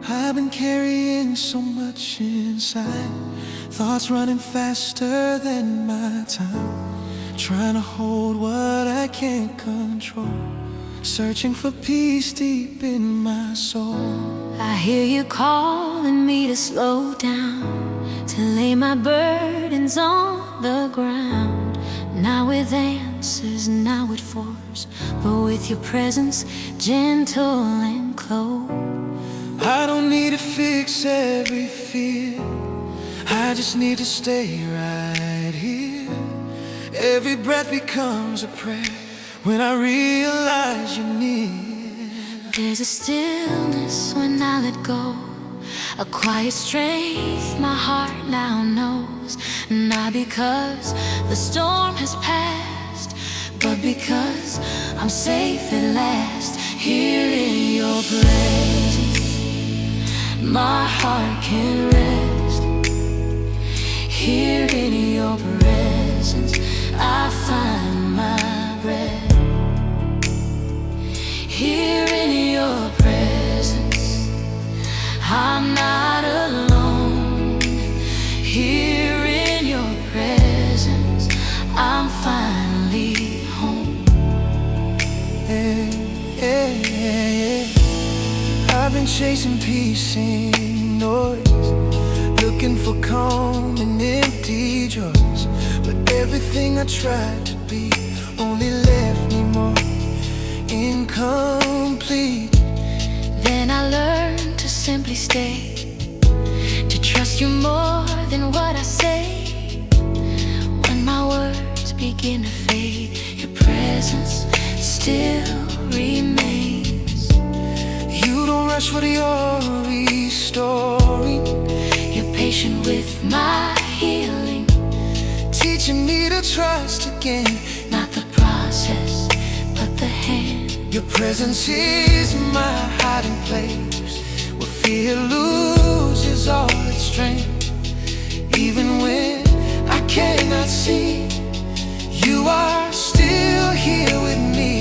I've been carrying so much inside, thoughts running faster than my time, trying to hold what I can't control, searching for peace deep in my soul. I hear you calling me to slow down, to lay my burdens on the ground. Not with answers, not with force, but with your presence, gentle and close. I don't need to fix every fear, I just need to stay right here. Every breath becomes a prayer when I realize you're near. There's a stillness when I let go, a quiet strength my heart now knows. Not because the storm has passed, but because I'm safe at last. Here in your presence, my heart can rest. Here in your presence, I find my breath. Here in your presence, I'm not alone. Here in your presence, I'm finally home. Yeah, yeah, yeah, yeah. I've been chasing peace in noise, looking for calm in empty joys, but everything I tried to be only left me more incomplete. Then I learned to simply stay, to trust you more than what I say. When my words begin to fade, your presence still remains. You don't rush what you're restoring, You're patient with my healing, teaching me to trust again. not the process, but the hand. Your presence is my hiding place, where fear loses all its strength. Even when I cannot see, you are still here with me.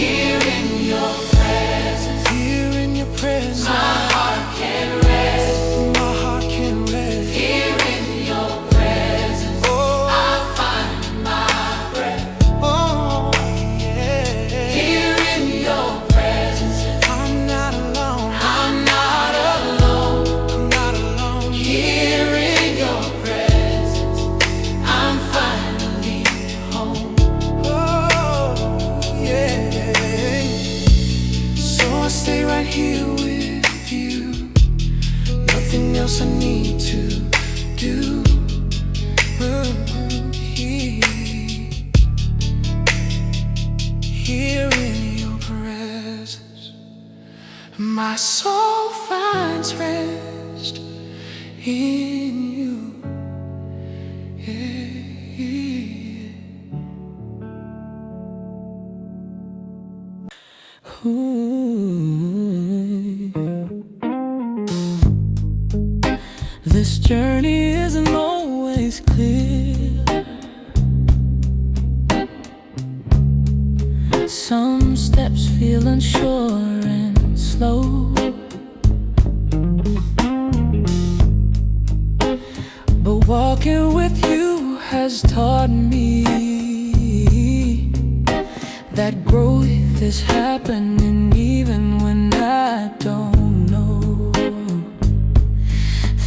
Here in your presence, Here in your presence, my heart can rest. my heart can rest. Here in your presence, Oh, I find my breath. oh, yeah. Here in your presence, I'm not alone, I'm not alone. I'm not alone. Here in your presence, I'm finally home. Oh, yeah. So I stay right here with you, nothing else I need to do. Here in your presence, my soul finds rest in you. Yeah. This journey isn't always clear. Some steps feel unsure and slow, but walking with you has taught me that growth is happening even when I don't know.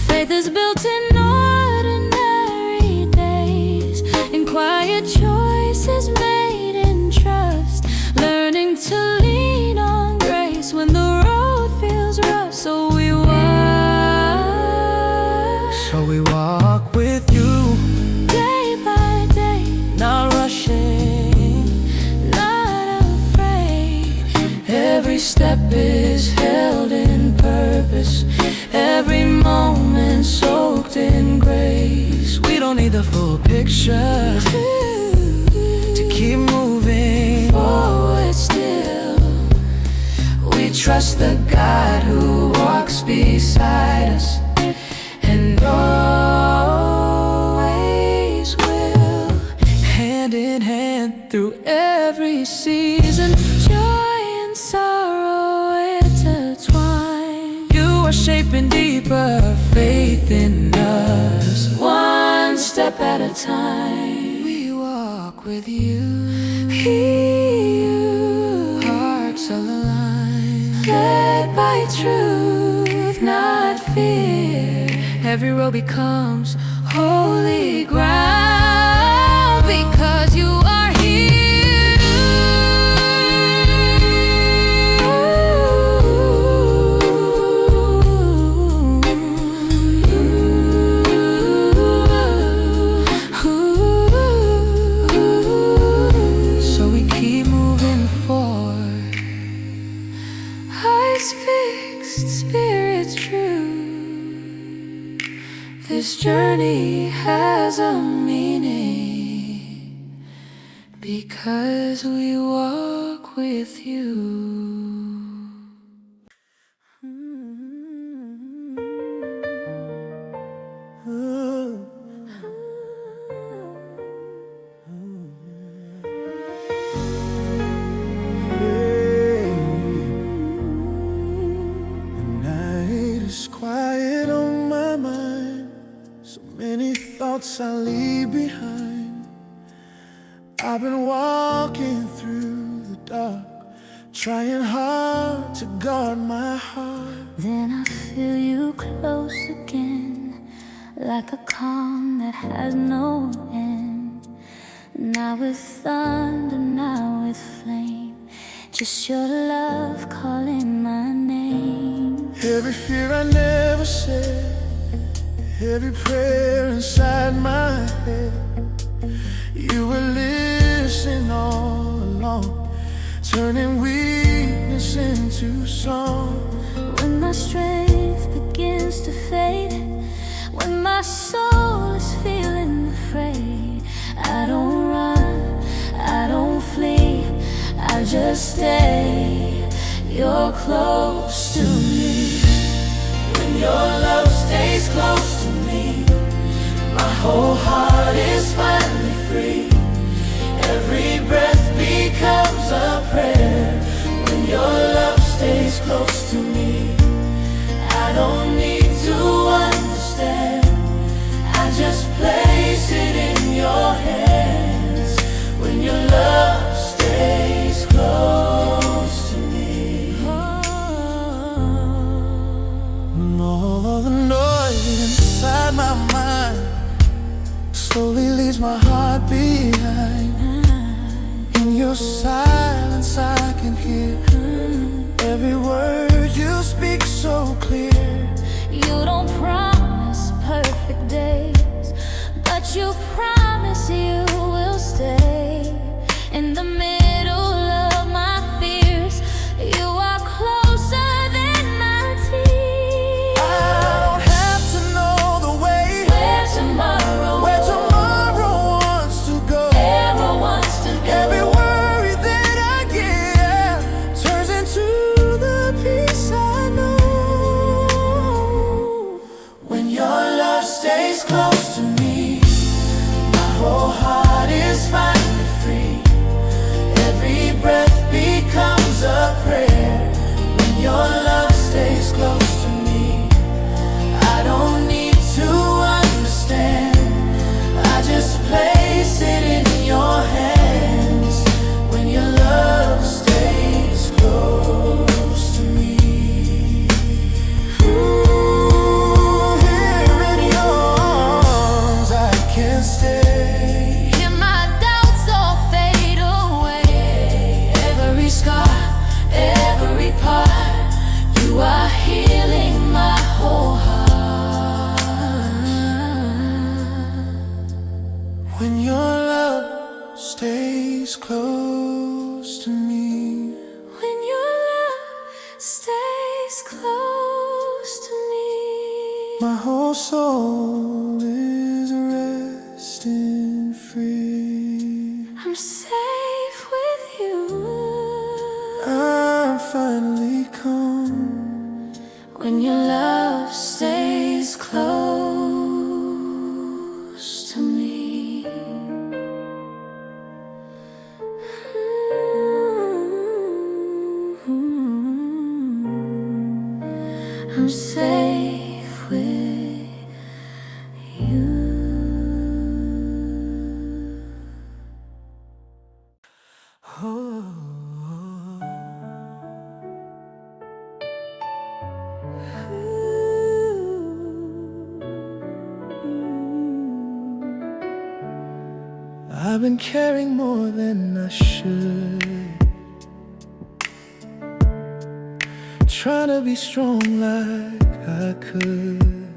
Faith is built in ordinary days, in quiet choices made in trust, learning to lean on grace when the road feels rough. So we walk with you day by day, not rushing, not afraid. every step is held in purpose, every moment soaked in grace. We don't need the full picture to keep moving Forward still, we trust the God who walks beside us and always will, hand in hand through every season. joy and sorrow intertwined. You are shaping deeper faith in us, One step at a time, we walk with you, hearts aligned, led by truth, not fear. every road becomes Holy ground, because you are here. so we keep moving forward. Eyes fixed, spirits true. This journey has a meaning, because we walk with you. The night is quiet on my mind, so many thoughts I leave behind. I've been walking through the dark, trying hard to guard my heart. Then I feel you close again, like a calm that has no end. Now with thunder, now with flame, just your love calling my name. Every fear I never said, every prayer inside my head, you were listening all along, turning weakness into song. When my strength begins to fade, when my soul is feeling afraid, I don't run, I don't flee, I just stay. You're close to me. When your love stays close to me, my whole heart is finally free. Every breath becomes a prayer. When your love stays close to me, I don't need to understand, I just place it in your hands. When your love stays close to me, all of the noise inside my mind slowly leaves my heart behind. In your silence I can hear every word you speak so clear. You don't promise perfect days, but you promise you will stay. In the middle of my fears, you are closer than my tears. I don't have to know the way Where tomorrow wants to go. ever wants to go. Every worry then stays close to me. When your love stays close to me, My whole soul is resting free. I'm safe with you. I'm finally calm When your love stays close to me. I'm safe with you. I've been caring more than I should, trying to be strong like I could,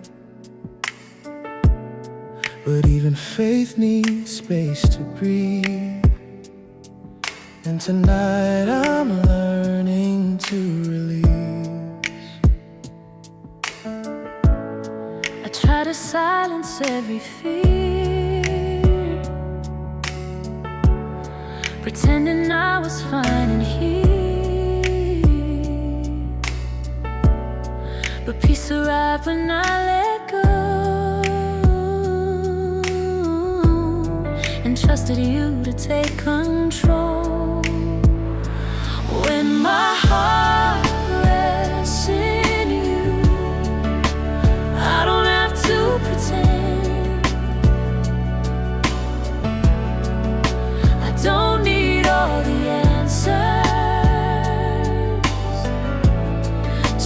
but even faith needs space to breathe. And tonight I'm learning to release. I try to silence every fear, pretending I was fine in here. But peace arrived when I let go and trusted you to take control. When my heart rests in you, I don't have to pretend. I don't need all the answers,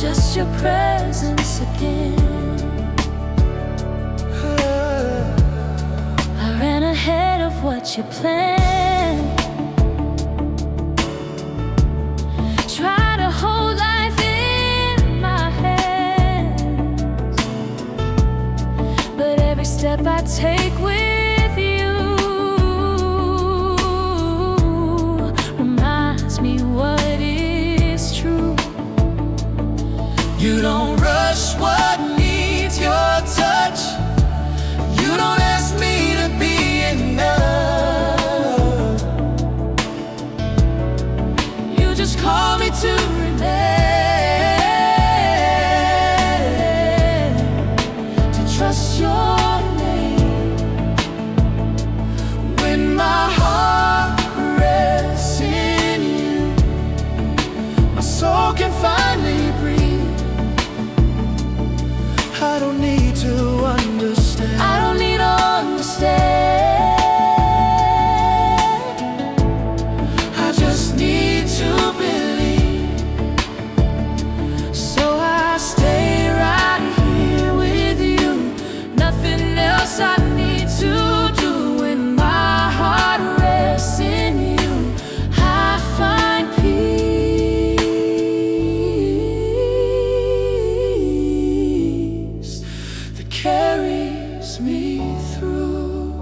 just your presence again. I ran ahead of what you planned, try to hold life in my hands, but every step I take with you reminds me what is true. You don't rush what needs your touch. You don't ask me to be enough. You just call me to remain, to trust your name. When my heart rests in you, my soul can finally breathe. I don't need to understand. I don't need to understand. I just need to believe. So I stay right here with you. Nothing else I need to do. When my heart rests in you, I find peace that carries me through.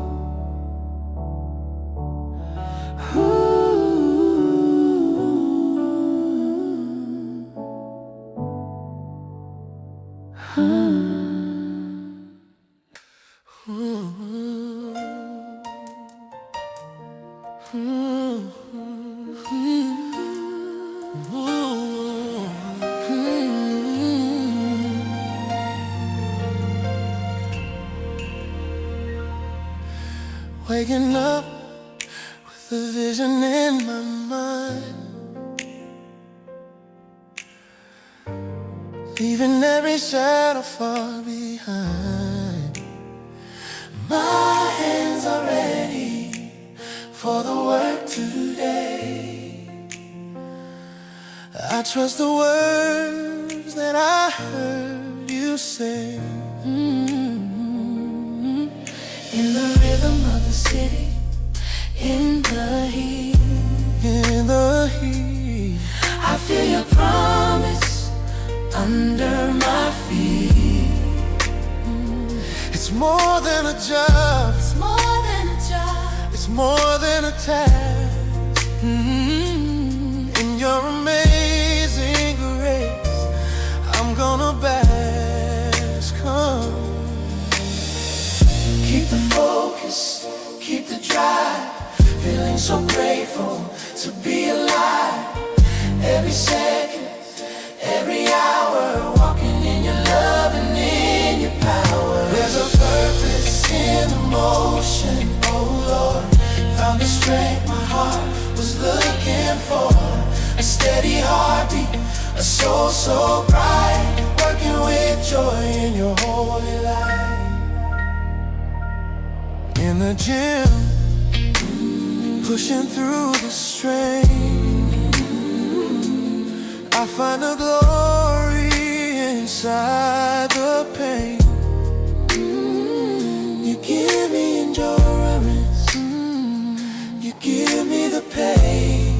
Waking up with a vision in my mind, leaving every shadow far behind. My hands are ready for the work today. I trust the words that I heard you say. In the rhythm of the city, in the heat, In the heat, I feel your promise under my feet. it's more than a job. It's more than a job. It's more than a task. In your amazing grace, I'm gonna bask. Keep the focus, keep the drive. Feeling so grateful to be alive. Every second, every hour, walking in your love and in your power. There's a purpose in the motion, oh Lord. Found the strength my heart was looking for. A steady heartbeat, a soul so bright, working with joy in your holy light. In the gym, pushing through the strain, I find the glory inside the pain. You give me endurance, you give me the pain.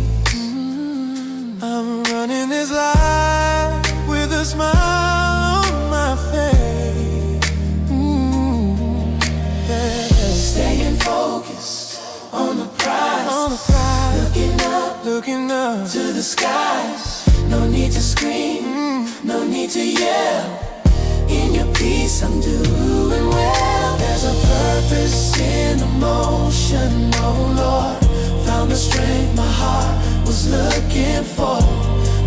I'm running this life with a smile on my face. Staying focused on the prize, looking up to the skies. No need to scream, no need to yell. In your peace I'm doing well. There's a purpose in the motion, oh Lord. Found the strength my heart was looking for.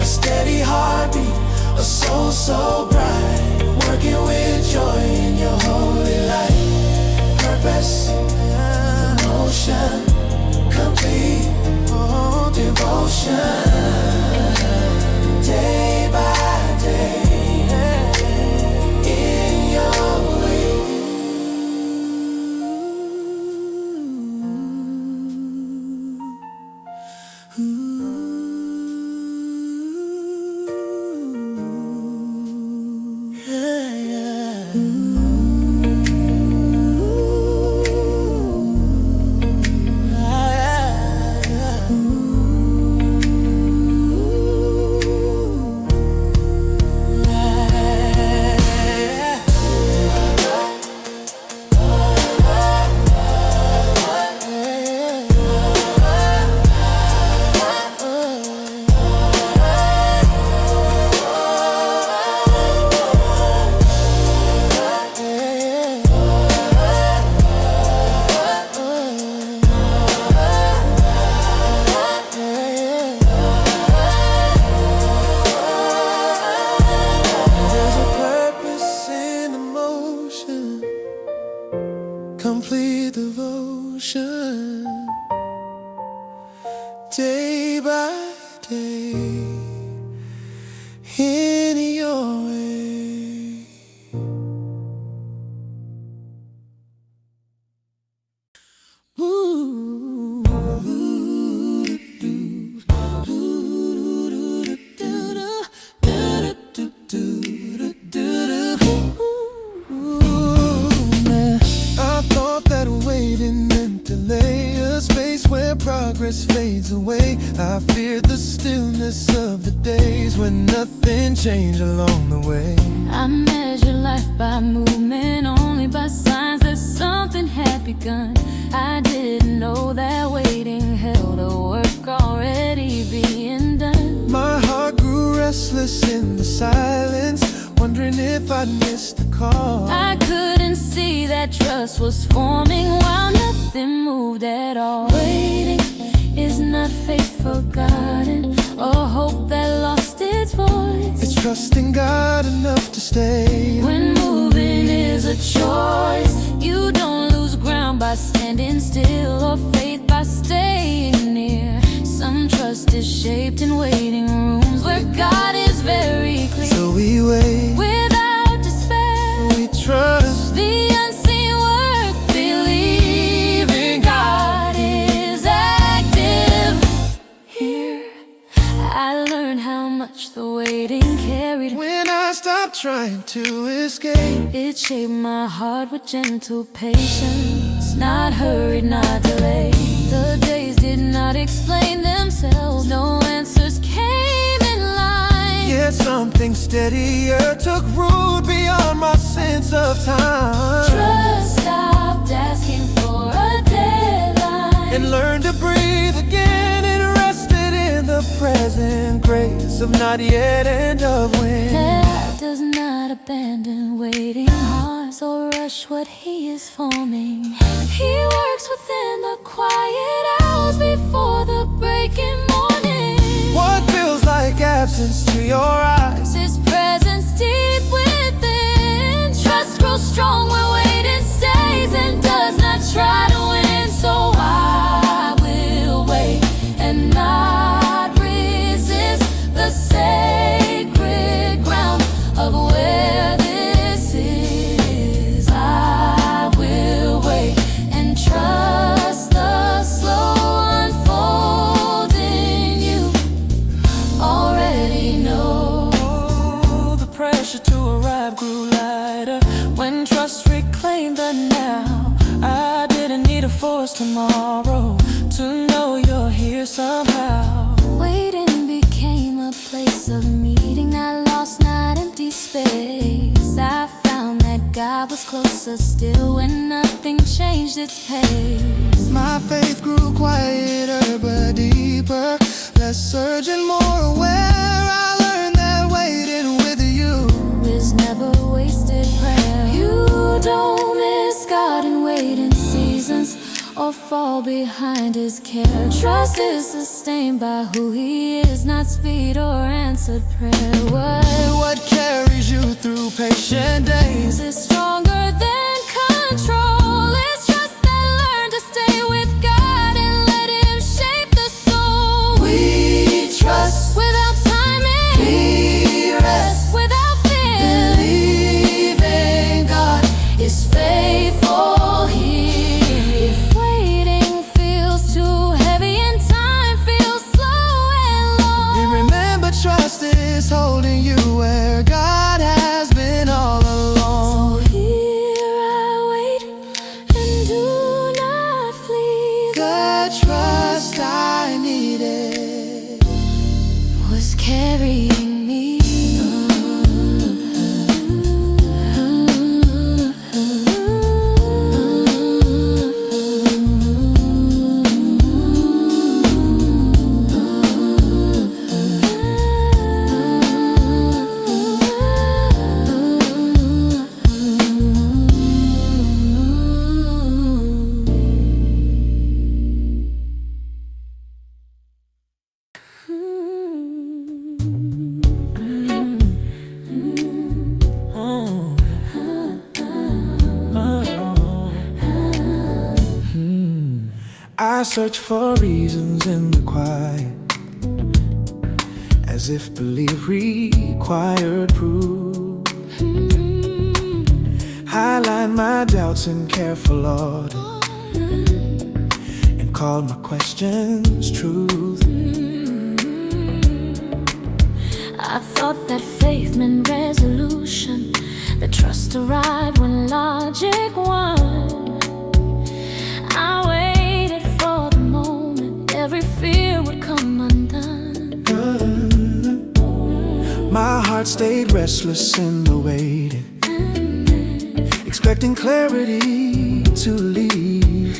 A steady heartbeat, a soul so bright, working with joy in your holy light. Purpose, emotion, complete devotion. Day by day, in your way. Complete devotion, day by day, in your way. Progress fades away. I feared the stillness of the days when nothing changed along the way. I measure life by movement, only by signs that something had begun. I didn't know that waiting held a work already being done. My heart grew restless in the silence, wondering if I'd missed the call. I couldn't see that trust was forming while nothing moved at all. Waiting is not faith forgotten, or hope that lost its voice. It's trusting God enough to stay. When moving is a choice, you don't lose ground by standing still, or faith by staying near. Some trust is shaped in waiting rooms where God is very clear. So we wait Without despair, we trust the unseen work, believing God is active here. I learned how much the waiting carried. when I stop trying to escape. It shaped my heart with gentle patience, not hurried, not delayed. The days did not explain themselves, no answers came in line. Yet something steadier took root beyond my sense of time. Trust stopped asking for a deadline, And and learned to breathe again, and rested in the present grace of not yet and of when. God does not abandon waiting hearts or rush what He is forming. He works within the quiet hours before the breaking morning. What feels like absence to your eyes, His presence deep within. Trust grows strong where waiting stays and does not try to win. So I will wait and not resist the sacred ground of where this is. I will wait and trust the slow unfolding you already know. Oh, the pressure to arrive grew lighter when trust reclaimed the now. I didn't need to force tomorrow to know you're here somehow. Waiting became a place of meeting, not lost, not empty space. I found that God was closer still when nothing changed its pace. my faith grew quieter but deeper, less urgent, more aware. I learned that waiting with you Is never wasted prayer. You don't miss God in waiting seasons or fall behind His care. Trust is sustained by who He is, not speed or answered prayer. what carries you through patient days. Is stronger than control. It's trust that learned to stay with God and let Him shape the soul. We trust, Without timing, we rest, without fear, believing God is faithful here. If waiting feels too heavy and time feels slow and we long, remember trust is holding you where God has been all along. so here I wait and do not flee. The trust I needed Was carrying me. I search for reasons in the quiet, as if belief required proof. Highlight my doubts in careful order and call my questions truth. I thought that faith meant resolution, that trust arrived when logic won. I waited for the moment every fear would come undone. My heart stayed restless in the waiting, expecting clarity to lead.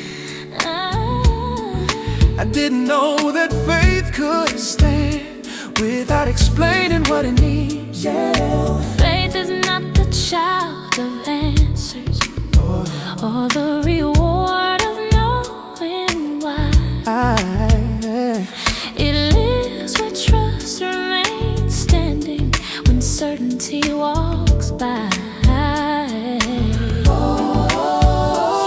I didn't know that faith could stand without explaining what it needs. Faith is not the child of answers or the reward of knowing why. It lives where trust remains standing when certainty walks by.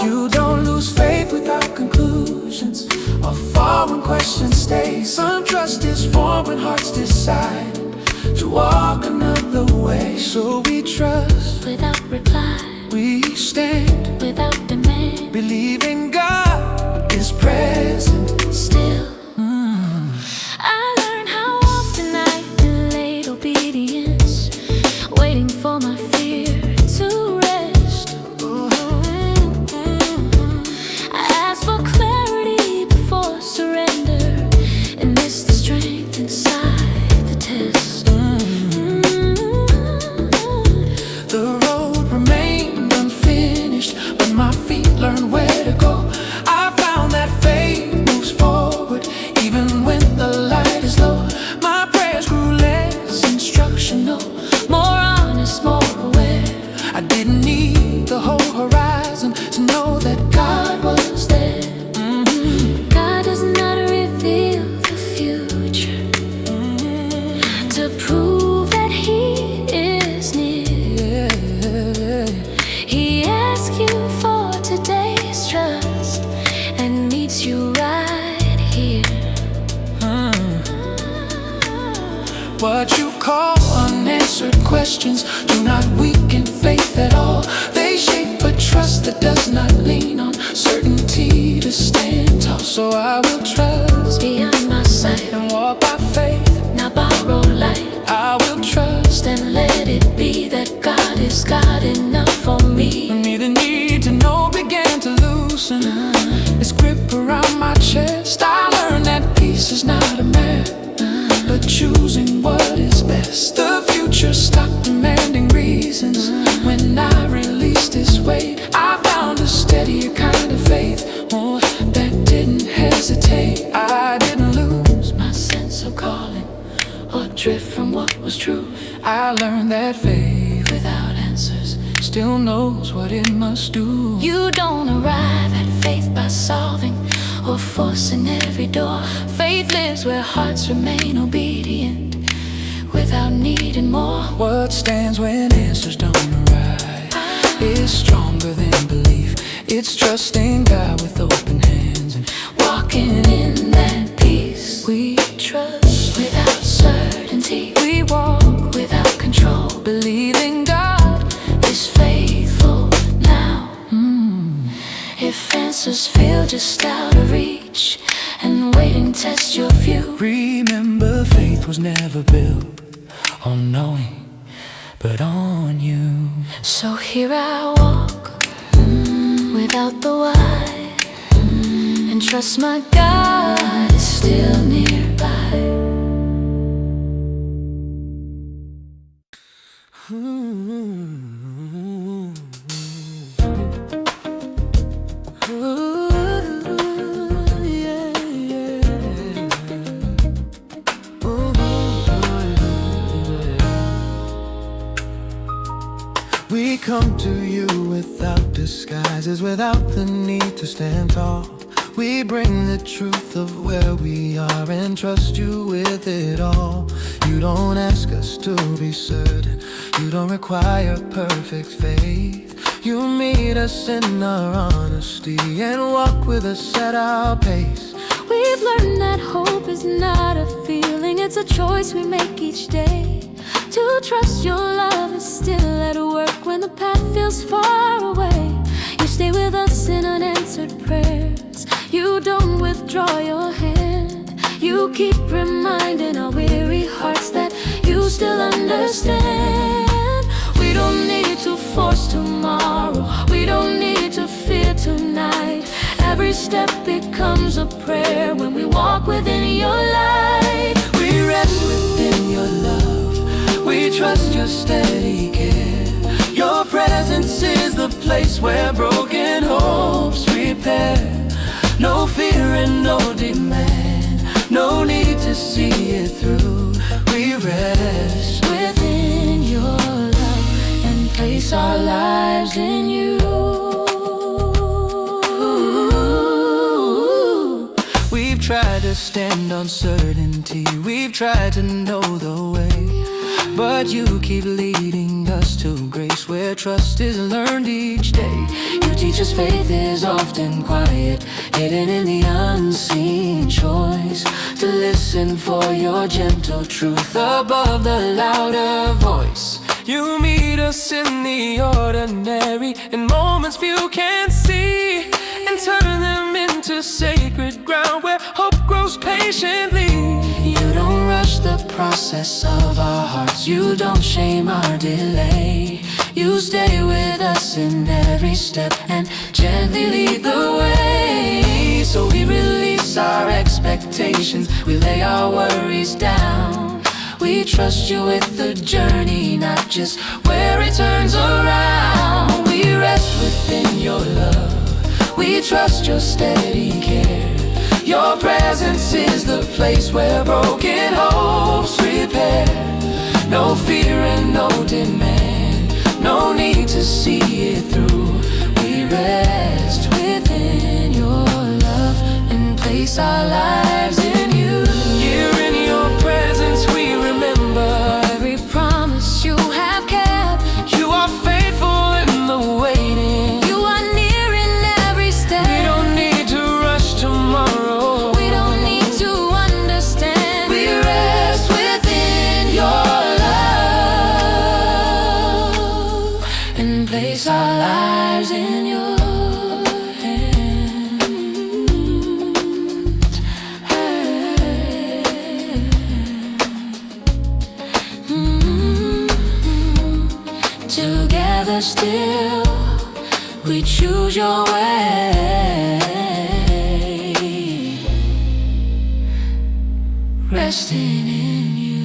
You don't lose faith without conclusions, or fall when questions stay. Some trust is formed when hearts decide to walk another way. So we trust Without reply, we stand, without demand, believing God is present. still. I learned how often I delayed obedience, waiting for my fear to rest. I asked for clarity before surrender and missed the strength inside the test. The road remained unfinished, but my feet learned where to go. What you call unanswered questions do not weaken faith at all. They shape a trust that does not lean on certainty to stand tall. So I will trust beyond my sight and walk by faith, not borrow light. I will trust and let it be that God is God enough for me. the need to know began to loosen its grip around my chest. I learned that peace is not a map, but choosing what is best. The future stopped demanding reasons when I released this weight. I found a steadier kind of faith, that didn't hesitate. I didn't lose my sense of calling or drift from what was true. I learned that faith without answers still knows what it must do. You don't arrive at faith by solving or forcing every door. Faith lives where hearts remain obedient without needing more. What stands when answers don't arrive is stronger than belief. It's trusting God with open hands and walking in that peace. We trust without certainty. We walk without control, believing God is faithful now. If answers feel just out of reach and waiting test your view, remember faith was never built on knowing, but on you. So here I walk without the why, and trust my God is still nearby. We come to you without disguises, without the need to stand tall. We bring the truth of where we are and trust you with it all. You don't ask us to be certain, you don't require perfect faith. You meet us in our honesty and walk with us at our pace. We've learned that hope is not a feeling, it's a choice we make each day. To trust your love is still at work when the path feels far away. You stay with us in unanswered prayers, you don't withdraw your hand. You keep reminding our weary hearts that you still understand. We don't need to force tomorrow, we don't need to fear tonight. Every step becomes a prayer when we walk within your light. We rest within your love, we trust your steady care. Your presence is the place where broken hopes repair. No fear and no demand, no need to see it through. We rest within your love and place our lives in you. We've tried to stand on certainty, we've tried to know the way, but you keep leading us to grace where trust is learned each day. You teach us faith is often quiet, hidden in the unseen choice. To listen for your gentle truth above the louder voice. You meet us in the ordinary, in moments few can see, and turn them into sacred ground where hope grows patiently. You don't rush the process of our hearts, you don't shame our delay. You stay with us in every step and gently lead the way. So we release our expectations, we lay our worries down. We trust you with the journey, not just where it turns around. We rest within your love, we trust your steady care. Your presence is the place where broken hopes repair. No fear and no demand, no need to see it through. We rest within your love and place our lives in you. Here in your presence we remember every promise you have kept. You are faithful in the waiting, you are near in every step. We don't need to rush tomorrow, we don't need to understand. we rest within your together still. We choose your way, resting in you.